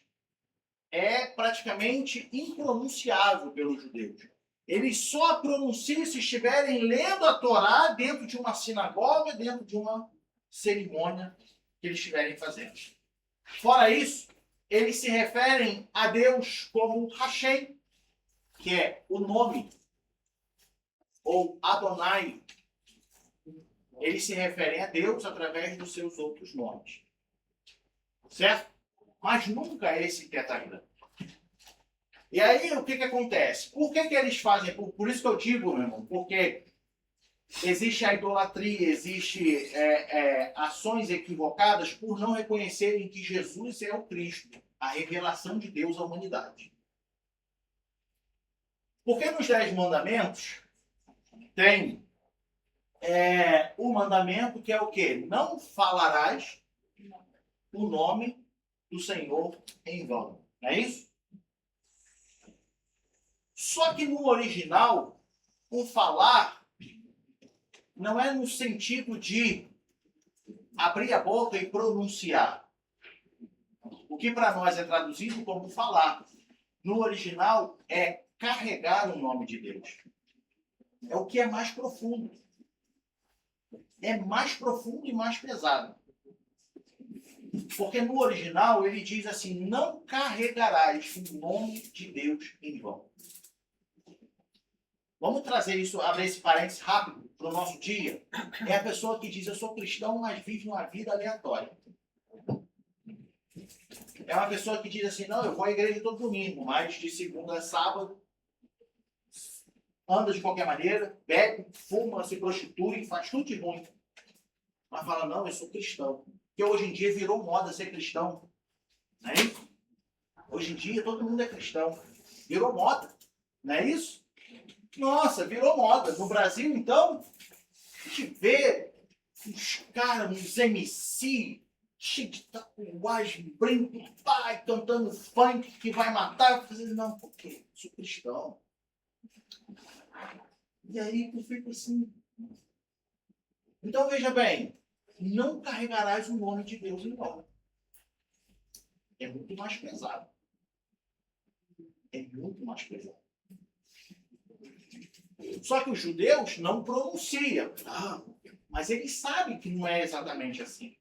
é praticamente impronunciável pelos judeus. Eles só pronunciam se estiverem lendo a Torá dentro de uma sinagoga, dentro de uma cerimônia que eles estiverem fazendo. Fora isso, eles se referem a Deus como Hashem, que é o nome, ou Adonai. Eles se referem a Deus através dos seus outros nomes. Certo? Mas nunca esse tetragrama. E aí, o que acontece? Por que eles fazem? Por isso que eu digo, meu irmão, porque existe a idolatria, existe ações equivocadas por não reconhecerem que Jesus é o Cristo, a revelação de Deus à humanidade. Porque nos 10 mandamentos tem o mandamento que é o quê? Não falarás o nome do Senhor em vão. Não é isso? Só que no original, o falar não é no sentido de abrir a boca e pronunciar. O que para nós é traduzido como falar. No original é carregar o nome de Deus. É o que é mais profundo. É mais profundo e mais pesado. Porque no original ele diz assim: não carregarás o nome de Deus em vão. Vamos trazer isso, abrir esse parênteses rápido para o nosso dia. É a pessoa que diz: eu sou cristão, mas vive uma vida aleatória. É uma pessoa que diz assim: não, eu vou à igreja todo domingo, mas de segunda a sábado anda de qualquer maneira, bebe, fuma, se prostitui, faz tudo de ruim. Mas fala: não, eu sou cristão. Porque hoje em dia virou moda ser cristão. Não é isso? Hoje em dia todo mundo é cristão. Virou moda. Não é isso? Nossa, virou moda. No Brasil, então, a gente vê uns caras, uns MC, cheio de tatuagem, brinco, pai, cantando funk que vai matar. Eu falei: não, por quê? Eu sou cristão. E aí eu fico assim. Então, veja bem, não carregarás o nome de Deus em vão. É muito mais pesado. É muito mais pesado. Só que os judeus não pronunciam. Mas eles sabem que não é exatamente assim.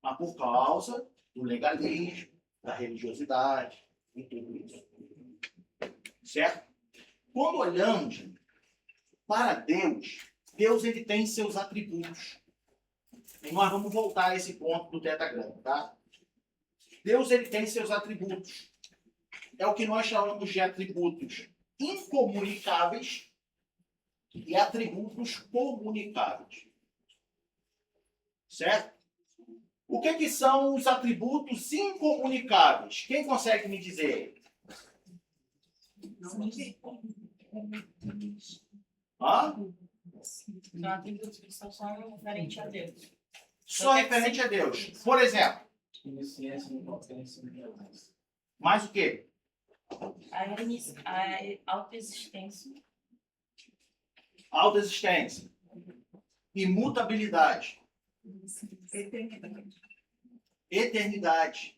Mas por causa do legalismo, da religiosidade e tudo isso. Certo? Quando olhamos para Deus, Deus ele tem seus atributos. E nós vamos voltar a esse ponto do tetragrama, tá? Deus ele tem seus atributos. É o que nós chamamos de atributos incomunicáveis e atributos comunicáveis. Certo? O que são os atributos incomunicáveis? Quem consegue me dizer? São atributos que são só referentes a Deus. Só referente a Deus. Por exemplo. Mais o quê? A autoexistência. Autoexistência. Imutabilidade. Eternidade.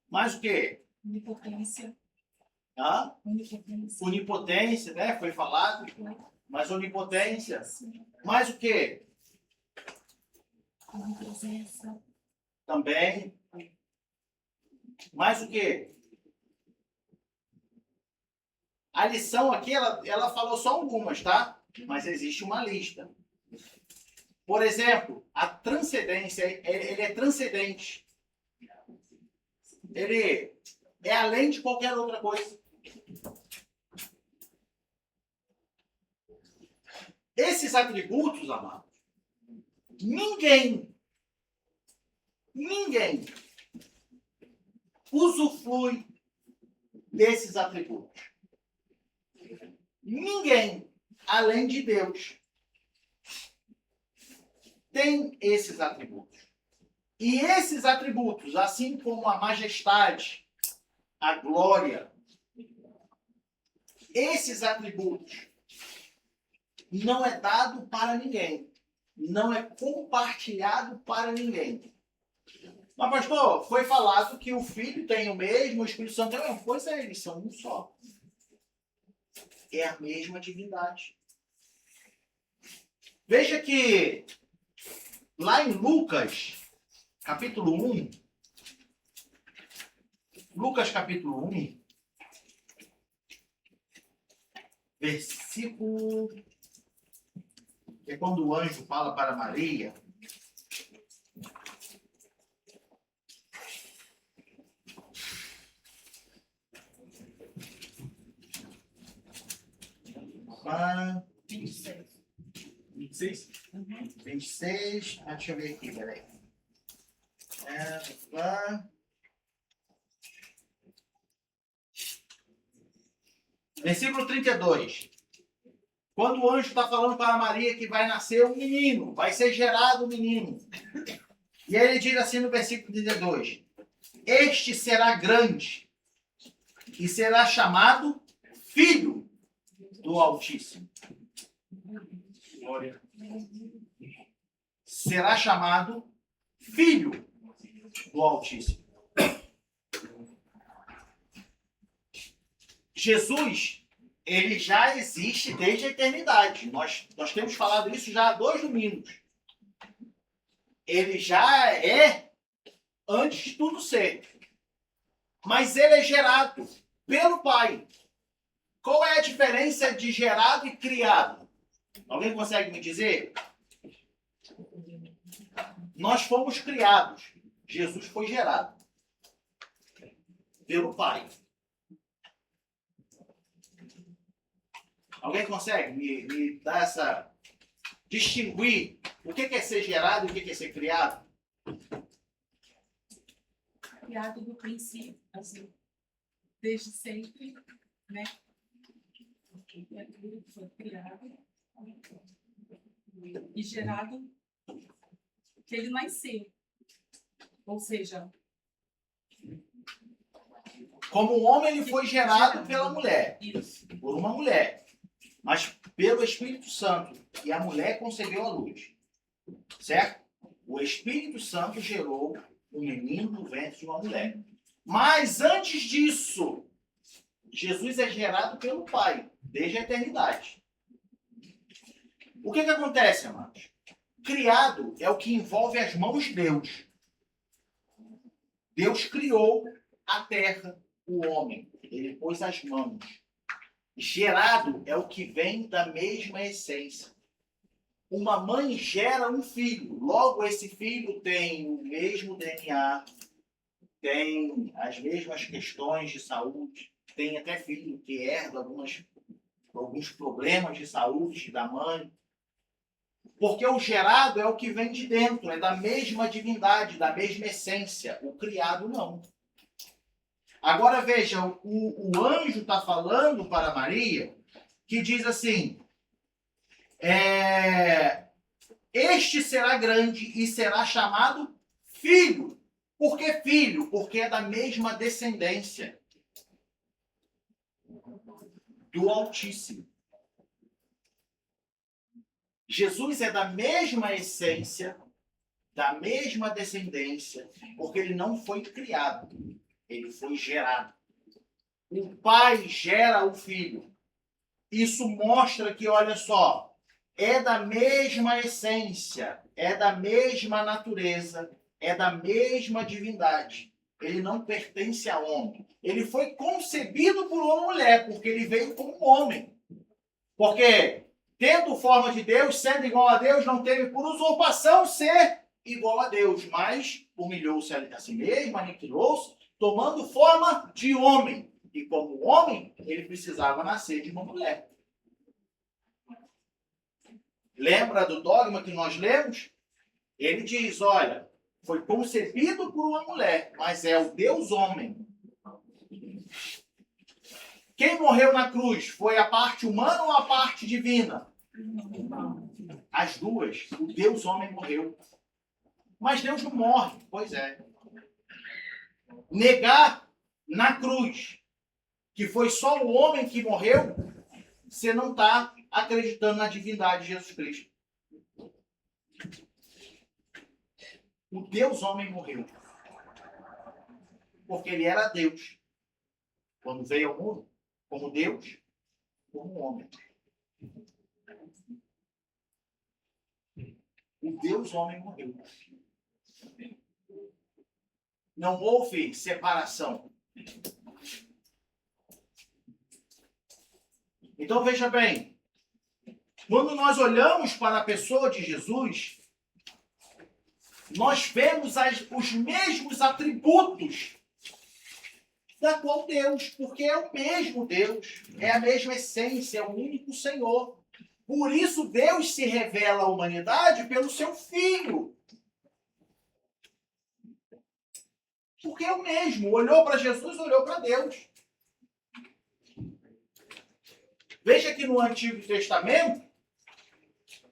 Mais o quê? Onipotência. Onipotência, né? Foi falado. Mas onipotência. Mais o quê? Onipresença. Também. Mais o quê? A lição aqui, ela falou só algumas, tá? Mas existe uma lista. Por exemplo, a transcendência, ele é transcendente. Ele é além de qualquer outra coisa. Esses atributos, amados, ninguém usufrui desses atributos. Ninguém, além de Deus, tem esses atributos. E esses atributos, assim como a majestade, a glória, esses atributos não é dado para ninguém. Não é compartilhado para ninguém. Mas, pastor, foi falado que o Filho tem o mesmo, o Espírito Santo tem o mesmo. Pois é, eles são um só. É a mesma divindade. Veja que lá em Lucas, capítulo 1, versículo... É quando o anjo fala para Maria. Ah, 26. 26? Uhum. 26. Deixa eu ver aqui, peraí. Versículo 32. Quando o anjo está falando para Maria que vai nascer um menino, vai ser gerado um menino. E aí ele diz assim no versículo 32. Este será grande e será chamado Filho do Altíssimo. Glória. Será chamado Filho do Altíssimo. Jesus, ele já existe desde a eternidade. Nós temos falado isso já há 2 domingos. Ele já é antes de tudo ser. Mas ele é gerado pelo Pai. Qual é a diferença de gerado e criado? Alguém consegue me dizer? Nós fomos criados. Jesus foi gerado pelo Pai. Alguém consegue me dar essa... distinguir o que é ser gerado e o que é ser criado? Criado do princípio, assim, desde sempre, né? É tudo que foi criado e gerado que ele nasceu. Ou seja, Como um homem, ele foi gerado pela mulher, isso. por uma mulher, mas pelo Espírito Santo. E a mulher concebeu a luz. Certo? O Espírito Santo gerou um menino no ventre de uma mulher. Mas antes disso, Jesus é gerado pelo Pai, desde a eternidade. O que acontece, amados? Criado é o que envolve as mãos de Deus. Deus criou a terra, o homem. Ele pôs as mãos. Gerado é o que vem da mesma essência. Uma mãe gera um filho. Logo, esse filho tem o mesmo DNA, tem as mesmas questões de saúde, tem até filho que herda alguns problemas de saúde da mãe. Porque o gerado é o que vem de dentro, é da mesma divindade, da mesma essência. O criado não. Agora veja, o anjo está falando para Maria, que diz assim, este será grande e será chamado filho. Por que filho? Porque é da mesma descendência do Altíssimo. Jesus é da mesma essência, da mesma descendência, porque ele não foi criado, ele foi gerado. O pai gera o filho. Isso mostra que, olha só, é da mesma essência, é da mesma natureza, é da mesma divindade. Ele não pertence a homem. Ele foi concebido por uma mulher, porque ele veio como um homem. Porque, tendo forma de Deus, sendo igual a Deus, não teve por usurpação ser igual a Deus, mas humilhou-se a si mesmo, aniquilou-se, tomando forma de homem. E como homem, ele precisava nascer de uma mulher. Lembra do dogma que nós lemos? Ele diz, olha, foi concebido por uma mulher, mas é o Deus homem. Quem morreu na cruz foi a parte humana ou a parte divina? As duas. O Deus homem morreu. Mas Deus não morre. Pois é. Negar na cruz que foi só o homem que morreu, você não está acreditando na divindade de Jesus Cristo. O Deus homem morreu. Porque ele era Deus. Quando veio ao mundo, como Deus, como homem. O Deus homem morreu. Não houve separação. Então veja bem, quando nós olhamos para a pessoa de Jesus, nós vemos os mesmos atributos da qual Deus, porque é o mesmo Deus, é a mesma essência, é o único Senhor. Por isso Deus se revela à humanidade pelo seu Filho. Porque é o mesmo, olhou para Jesus, olhou para Deus. Veja que no Antigo Testamento,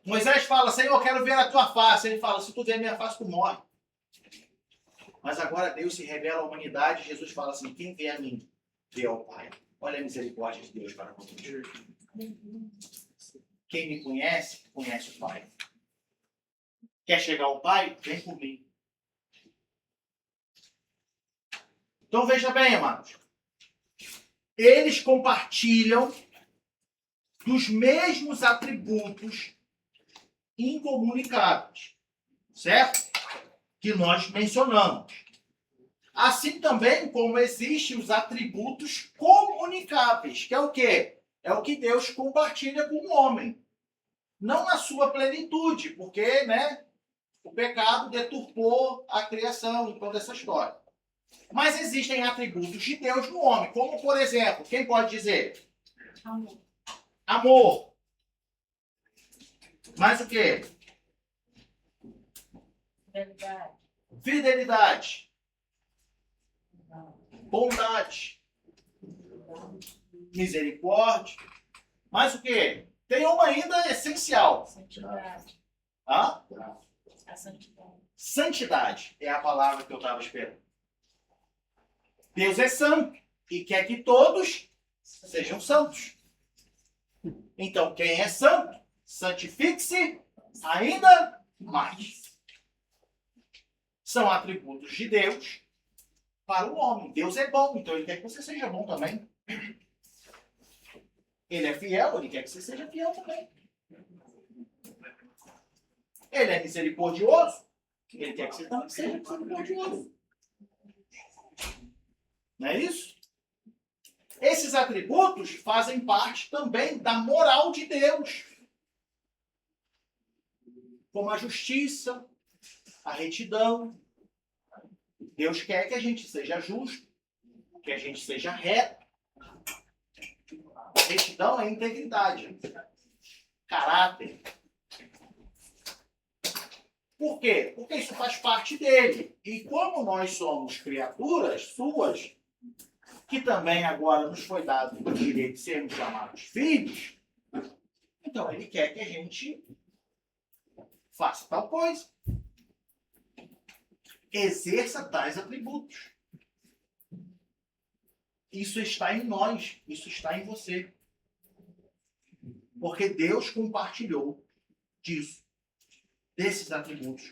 Moisés fala, Senhor, eu quero ver a tua face. Ele fala, se tu ver a minha face, tu morre. Mas agora Deus se revela à humanidade. Jesus fala assim, quem vê a mim, vê ao Pai. Olha a misericórdia de Deus para conosco. Quem me conhece, conhece o Pai. Quer chegar ao Pai? Vem por mim. Então veja bem, amados. Eles compartilham dos mesmos atributos incomunicáveis, certo? Que nós mencionamos. Assim também como existem os atributos comunicáveis, que é o quê? É o que Deus compartilha com o homem. Não na sua plenitude, porque, né, o pecado deturpou a criação e toda essa história. Mas existem atributos de Deus no homem, como, por exemplo, quem pode dizer? Amor. Amor. Mais o quê? Fidelidade. Fidelidade. Bondade. Misericórdia. Mais o quê? Tem uma ainda essencial. Santidade. Hã? A santidade. Santidade é a palavra que eu estava esperando. Deus é santo e quer que todos sejam santos. Então, quem é santo, santifique-se ainda mais. São atributos de Deus para o homem. Deus é bom, então ele quer que você seja bom também. Ele é fiel, ele quer que você seja fiel também. Ele é misericordioso, ele quer que você também seja misericordioso. Não é isso? Esses atributos fazem parte também da moral de Deus. Como a justiça, a retidão. Deus quer que a gente seja justo, que a gente seja reto. Retidão é integridade, caráter. Por quê? Porque isso faz parte dele. E como nós somos criaturas suas, que também agora nos foi dado o direito de sermos chamados filhos, então ele quer que a gente faça tal coisa. Exerça tais atributos. Isso está em nós, isso está em você. Porque Deus compartilhou disso, desses atributos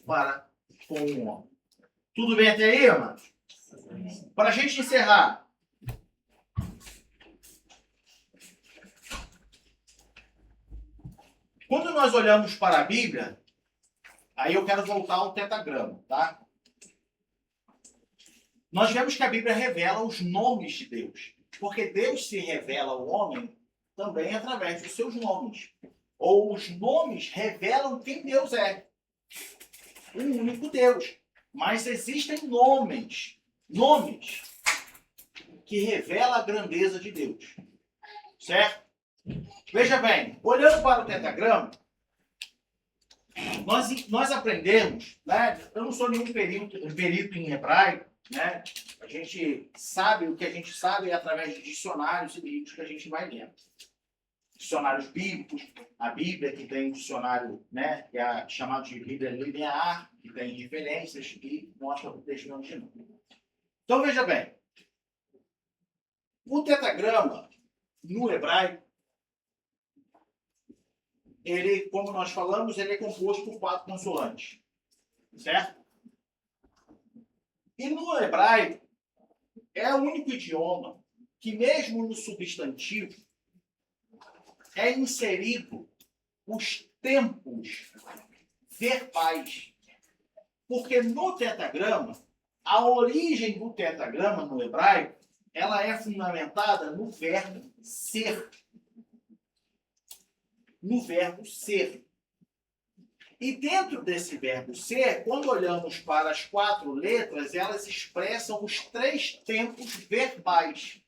para com o homem. Tudo bem até aí, amados? Para a gente encerrar. Quando nós olhamos para a Bíblia, aí eu quero voltar ao tetagrama, tá? nós vemos que a Bíblia revela os nomes de Deus. Porque Deus se revela ao homem também através dos seus nomes. Ou os nomes revelam quem Deus é. O único Deus. Mas existem nomes que revelam a grandeza de Deus. Certo? Veja bem, olhando para o tetragrama, nós aprendemos, né? Eu não sou nenhum perito em hebraico, né? A gente sabe o que a gente sabe através de dicionários e livros que a gente vai lendo. Dicionários bíblicos, a Bíblia, que tem um dicionário, né, que é chamado de Bíblia linear, que tem referências e mostra o texto original. Então, veja bem. O tetragrama, no hebraico, ele, como nós falamos, ele é composto por 4 consoantes. Certo? E no hebraico, é o único idioma que, mesmo no substantivo, é inserido os tempos verbais. Porque no tetragrama, a origem do tetragrama no hebraico, ela é fundamentada no verbo ser. No verbo ser. E dentro desse verbo ser, quando olhamos para as 4 letras, elas expressam os 3 tempos verbais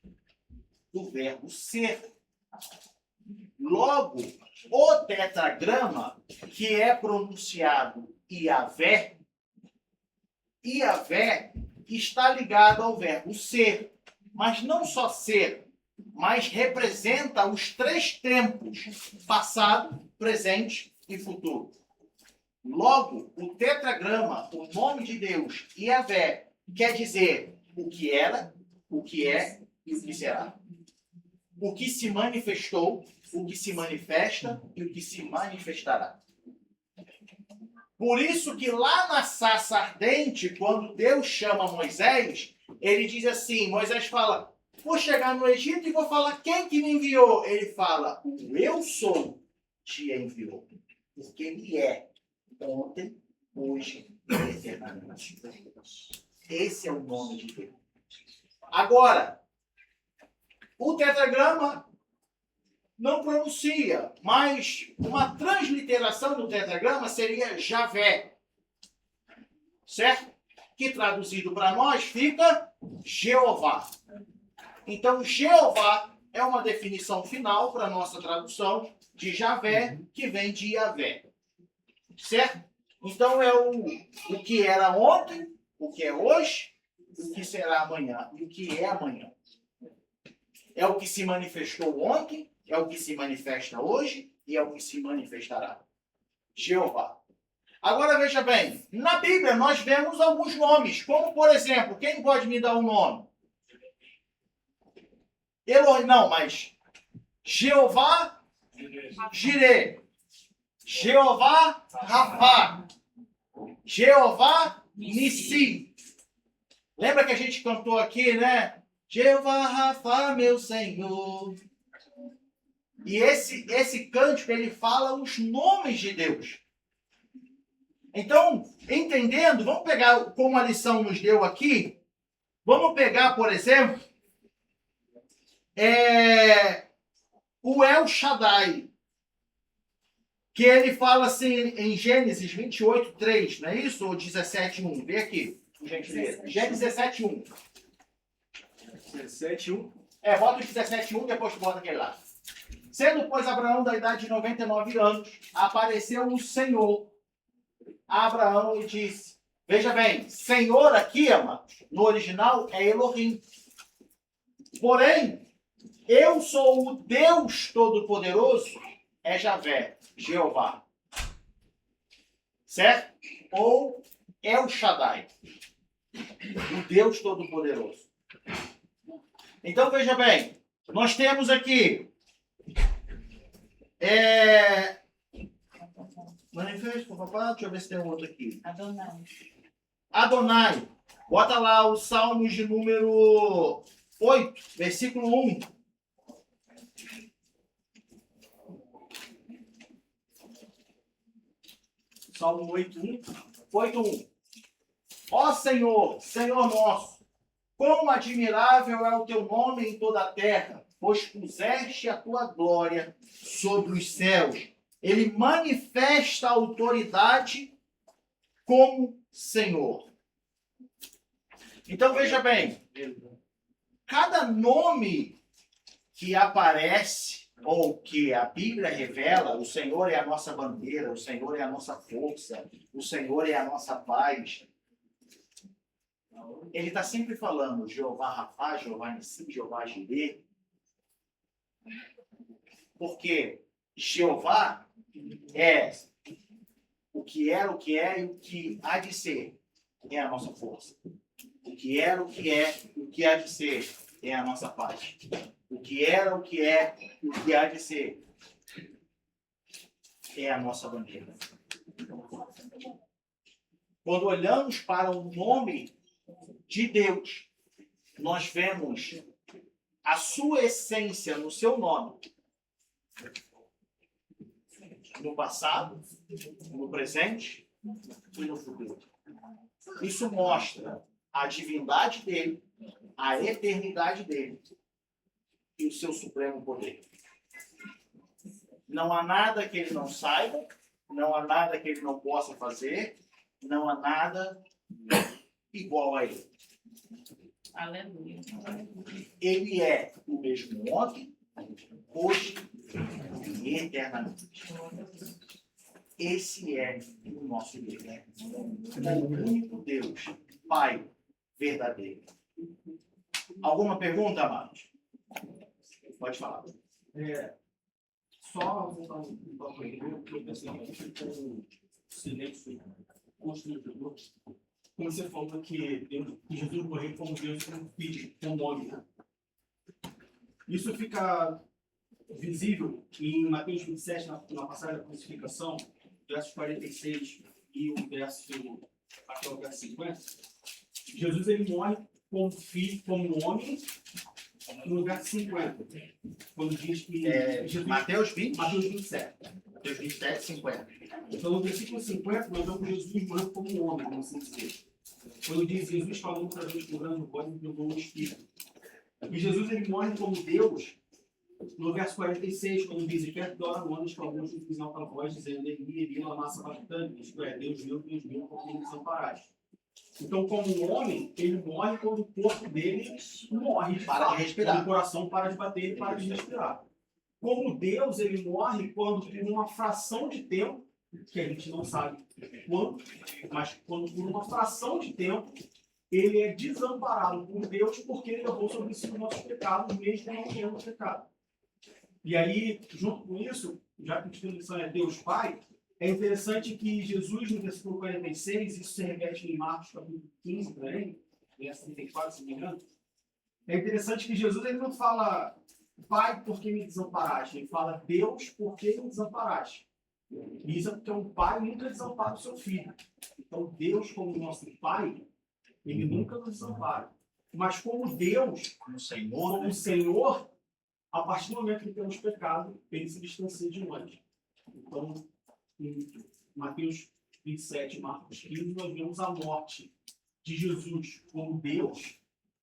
do verbo ser. Logo, o tetragrama, que é pronunciado Iavé, Iavé está ligado ao verbo ser. Mas não só ser, mas representa os 3 tempos, passado, presente e futuro. Logo, o tetragrama, o nome de Deus, Iavé, quer dizer o que era, o que é e o que será. O que se manifestou, o que se manifesta e o que se manifestará. Por isso que lá na sarça ardente, quando Deus chama Moisés, ele diz assim, Moisés fala, vou chegar no Egito e vou falar quem que me enviou. Ele fala, o eu sou te enviou. Porque ele é ontem, hoje e eternamente. Esse é o nome de Deus. Agora, o tetragrama não pronuncia, mas uma transliteração do tetragrama seria Javé. Certo? Que traduzido para nós fica Jeová. Então, Jeová é uma definição final para a nossa tradução de Javé, que vem de Iavé. Certo? Então, é o que era ontem, o que é hoje, o que será amanhã e o que é amanhã. É o que se manifestou ontem, é o que se manifesta hoje e é o que se manifestará. Jeová. Agora, veja bem, na Bíblia nós vemos alguns nomes, como, por exemplo, quem pode me dar um nome? Elohim, não, mas Jeová Jireh, Jeová Rafá, Jeová Nissi. Lembra que a gente cantou aqui, né? Jeová Rafá, meu Senhor. E esse cântico, ele fala os nomes de Deus. Então, entendendo, vamos pegar como a lição nos deu aqui, vamos pegar, por exemplo, o El Shaddai, que ele fala assim em Gênesis 28:3, não é isso? Ou 17:1? Vê aqui, por gentileza. Gênesis 17:1. 17:1. Bota o 17:1, depois tu bota aquele lá. Sendo, pois, Abraão da idade de 99 anos, apareceu o Senhor a Abraão e disse, veja bem, Senhor aqui, amados, no original é Elohim. Porém, eu sou o Deus Todo-Poderoso, é Javé, Jeová. Certo? Ou El Shaddai, o Deus Todo-Poderoso. Então, veja bem, nós temos aqui manifesto, papá, deixa eu ver se tem outro aqui. Adonai. Bota lá o Salmos de número 8, versículo 1. Salmo 8:1. 8:1. Ó Senhor, Senhor nosso, Quão admirável é o teu nome em toda a terra, pois puseste a tua glória sobre os céus. Ele manifesta a autoridade como Senhor. Então veja bem, cada nome que aparece ou que a Bíblia revela, o Senhor é a nossa bandeira, o Senhor é a nossa força, o Senhor é a nossa paz. Ele está sempre falando Jeová Rafá, Jeová Nissim, Jeová Jireh. Porque Jeová é o que era, o que é e o que há de ser. É a nossa força. O que era, o que é e o que há de ser é a nossa paz. O que era, o que é e o que há de ser é a nossa bandeira. Quando olhamos para o nome de Deus, nós vemos a sua essência no seu nome. No passado, no presente e no futuro. Isso mostra a divindade dele, a eternidade dele e o seu supremo poder. Não há nada que ele não saiba, não há nada que ele não possa fazer, não há nada igual a ele. Aleluia. Ele é o mesmo ontem, hoje e eternamente. Esse é o nosso Deus. O único Deus, Pai verdadeiro. Alguma pergunta, amados? Pode falar. Só voltar um pouco aí, que eu pensei aqui com o silêncio constrangedor. Quando você falou que Jesus morreu como Deus, como filho, como homem. Isso fica visível em Mateus 27, na passagem da crucificação, versos 46 e o verso, até o verso 50. Jesus ele morre como filho, como homem, no verso 50. Quando diz que Jesus, Mateus 20, Mateus 27. Mateus 27, 50. Então, no versículo 50, nós vemos Jesus morrendo como um homem, como assim dizer. Quando diz Jesus falou para Deus com grande voz e entregou o Espírito. E Jesus ele morre como Deus, no verso 46, quando diz: E perto da hora do ano, que alguns dizem alta voz, dizendo: Ele a massa bastante, isto é, Deus meu, por que me desamparaste. Então, como homem, ele morre quando o corpo dele morre, Para de respirar. quando o coração para de bater e para de respirar. Como Deus, ele morre quando, por uma fração de tempo, que a gente não sabe quanto, mas quando por uma fração de tempo, ele é desamparado por Deus porque ele levou sobre si os nossos pecados, mesmo não tendo pecado. E aí, junto com isso, já que a definição é Deus Pai, é interessante que Jesus, no versículo 46, isso se repete em Marcos capítulo 15 também, verso 34, se não me engano. É interessante que Jesus ele não fala Pai, por que me desamparaste? Ele fala Deus, por que me desamparaste? E isso é porque um pai nunca desampara o seu filho. Então, Deus, como nosso pai, ele nunca nos desampara. Mas como Deus, Como Senhor, como Senhor, a partir do momento que temos pecado, ele se distancia de nós. Então, em Mateus 27, Marcos 15, nós vemos a morte de Jesus como Deus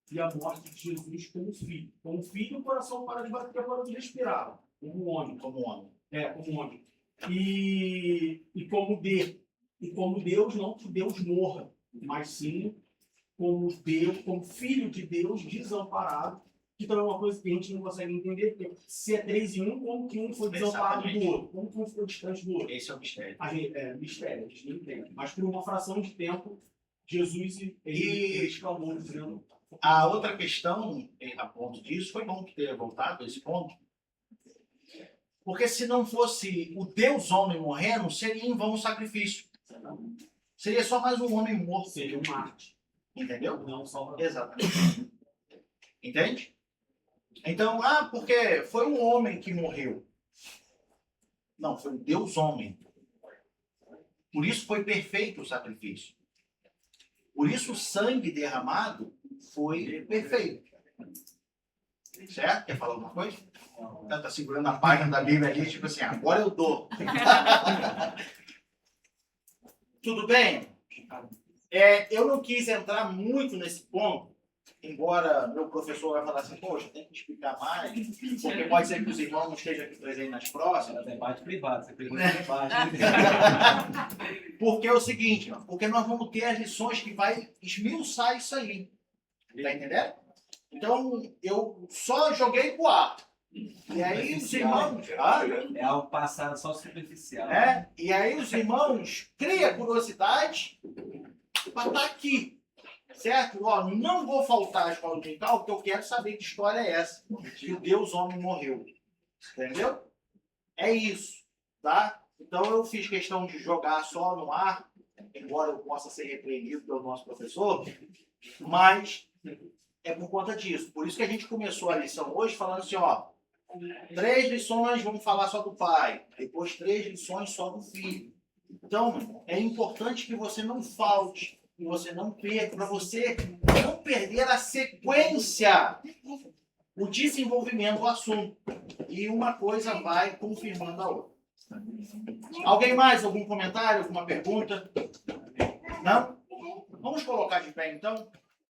e a morte de Jesus como filho. Como filho, o coração para de bater, para de respirar. Como homem. como homem. Como homem. E como Deus, não que Deus morra, mas sim como Deus, como filho de Deus desamparado, que também é uma coisa que a gente não consegue entender, porque se é 3 em 1, como que um foi desamparado do outro? Como que um foi distante do outro? Esse é o mistério. Mistério, a gente não entende. Mas por uma fração de tempo, Jesus ele exclamou dizendo... A outra questão, a ponto disso, foi bom que tenha voltado a esse ponto, porque se não fosse o Deus homem morrendo, seria em vão o sacrifício. Seria só mais um homem morto. Seria um Marte. Entendeu? Não só... Exatamente. Entende? Então, porque foi um homem que morreu. Não, foi um Deus homem. Por isso foi perfeito o sacrifício. Por isso o sangue derramado foi perfeito. Certo? Quer falar alguma coisa? Tá segurando a página da Bíblia ali, tipo assim, agora eu dou. Tudo bem? Eu não quis entrar muito nesse ponto, embora meu professor vai falar assim, poxa, tem que explicar mais, porque pode ser que os irmãos não estejam aqui presentes nas próximas. Era debate privado, você pegou esse debate. Porque é o seguinte, porque nós vamos ter as lições que vai esmiuçar isso aí. Tá entendendo? Então, eu só joguei pro ar. E aí os irmãos... É algo passado só superficial. E aí os irmãos criam curiosidade para estar aqui. Certo? Ó, não vou faltar à escola dominical, porque eu quero saber que história é essa. Que o Deus homem morreu. Entendeu? É isso. Tá? Então eu fiz questão de jogar só no ar, embora eu possa ser repreendido pelo nosso professor, mas é por conta disso. Por isso que a gente começou a lição hoje falando assim, ó, 3 lições, vamos falar só do pai. Depois 3 lições só do filho. Então, é importante que você não falte, que você não perca, para você não perder a sequência, o desenvolvimento do assunto. E uma coisa vai confirmando a outra. Alguém mais? Algum comentário? Alguma pergunta? Não? Vamos colocar de pé, então?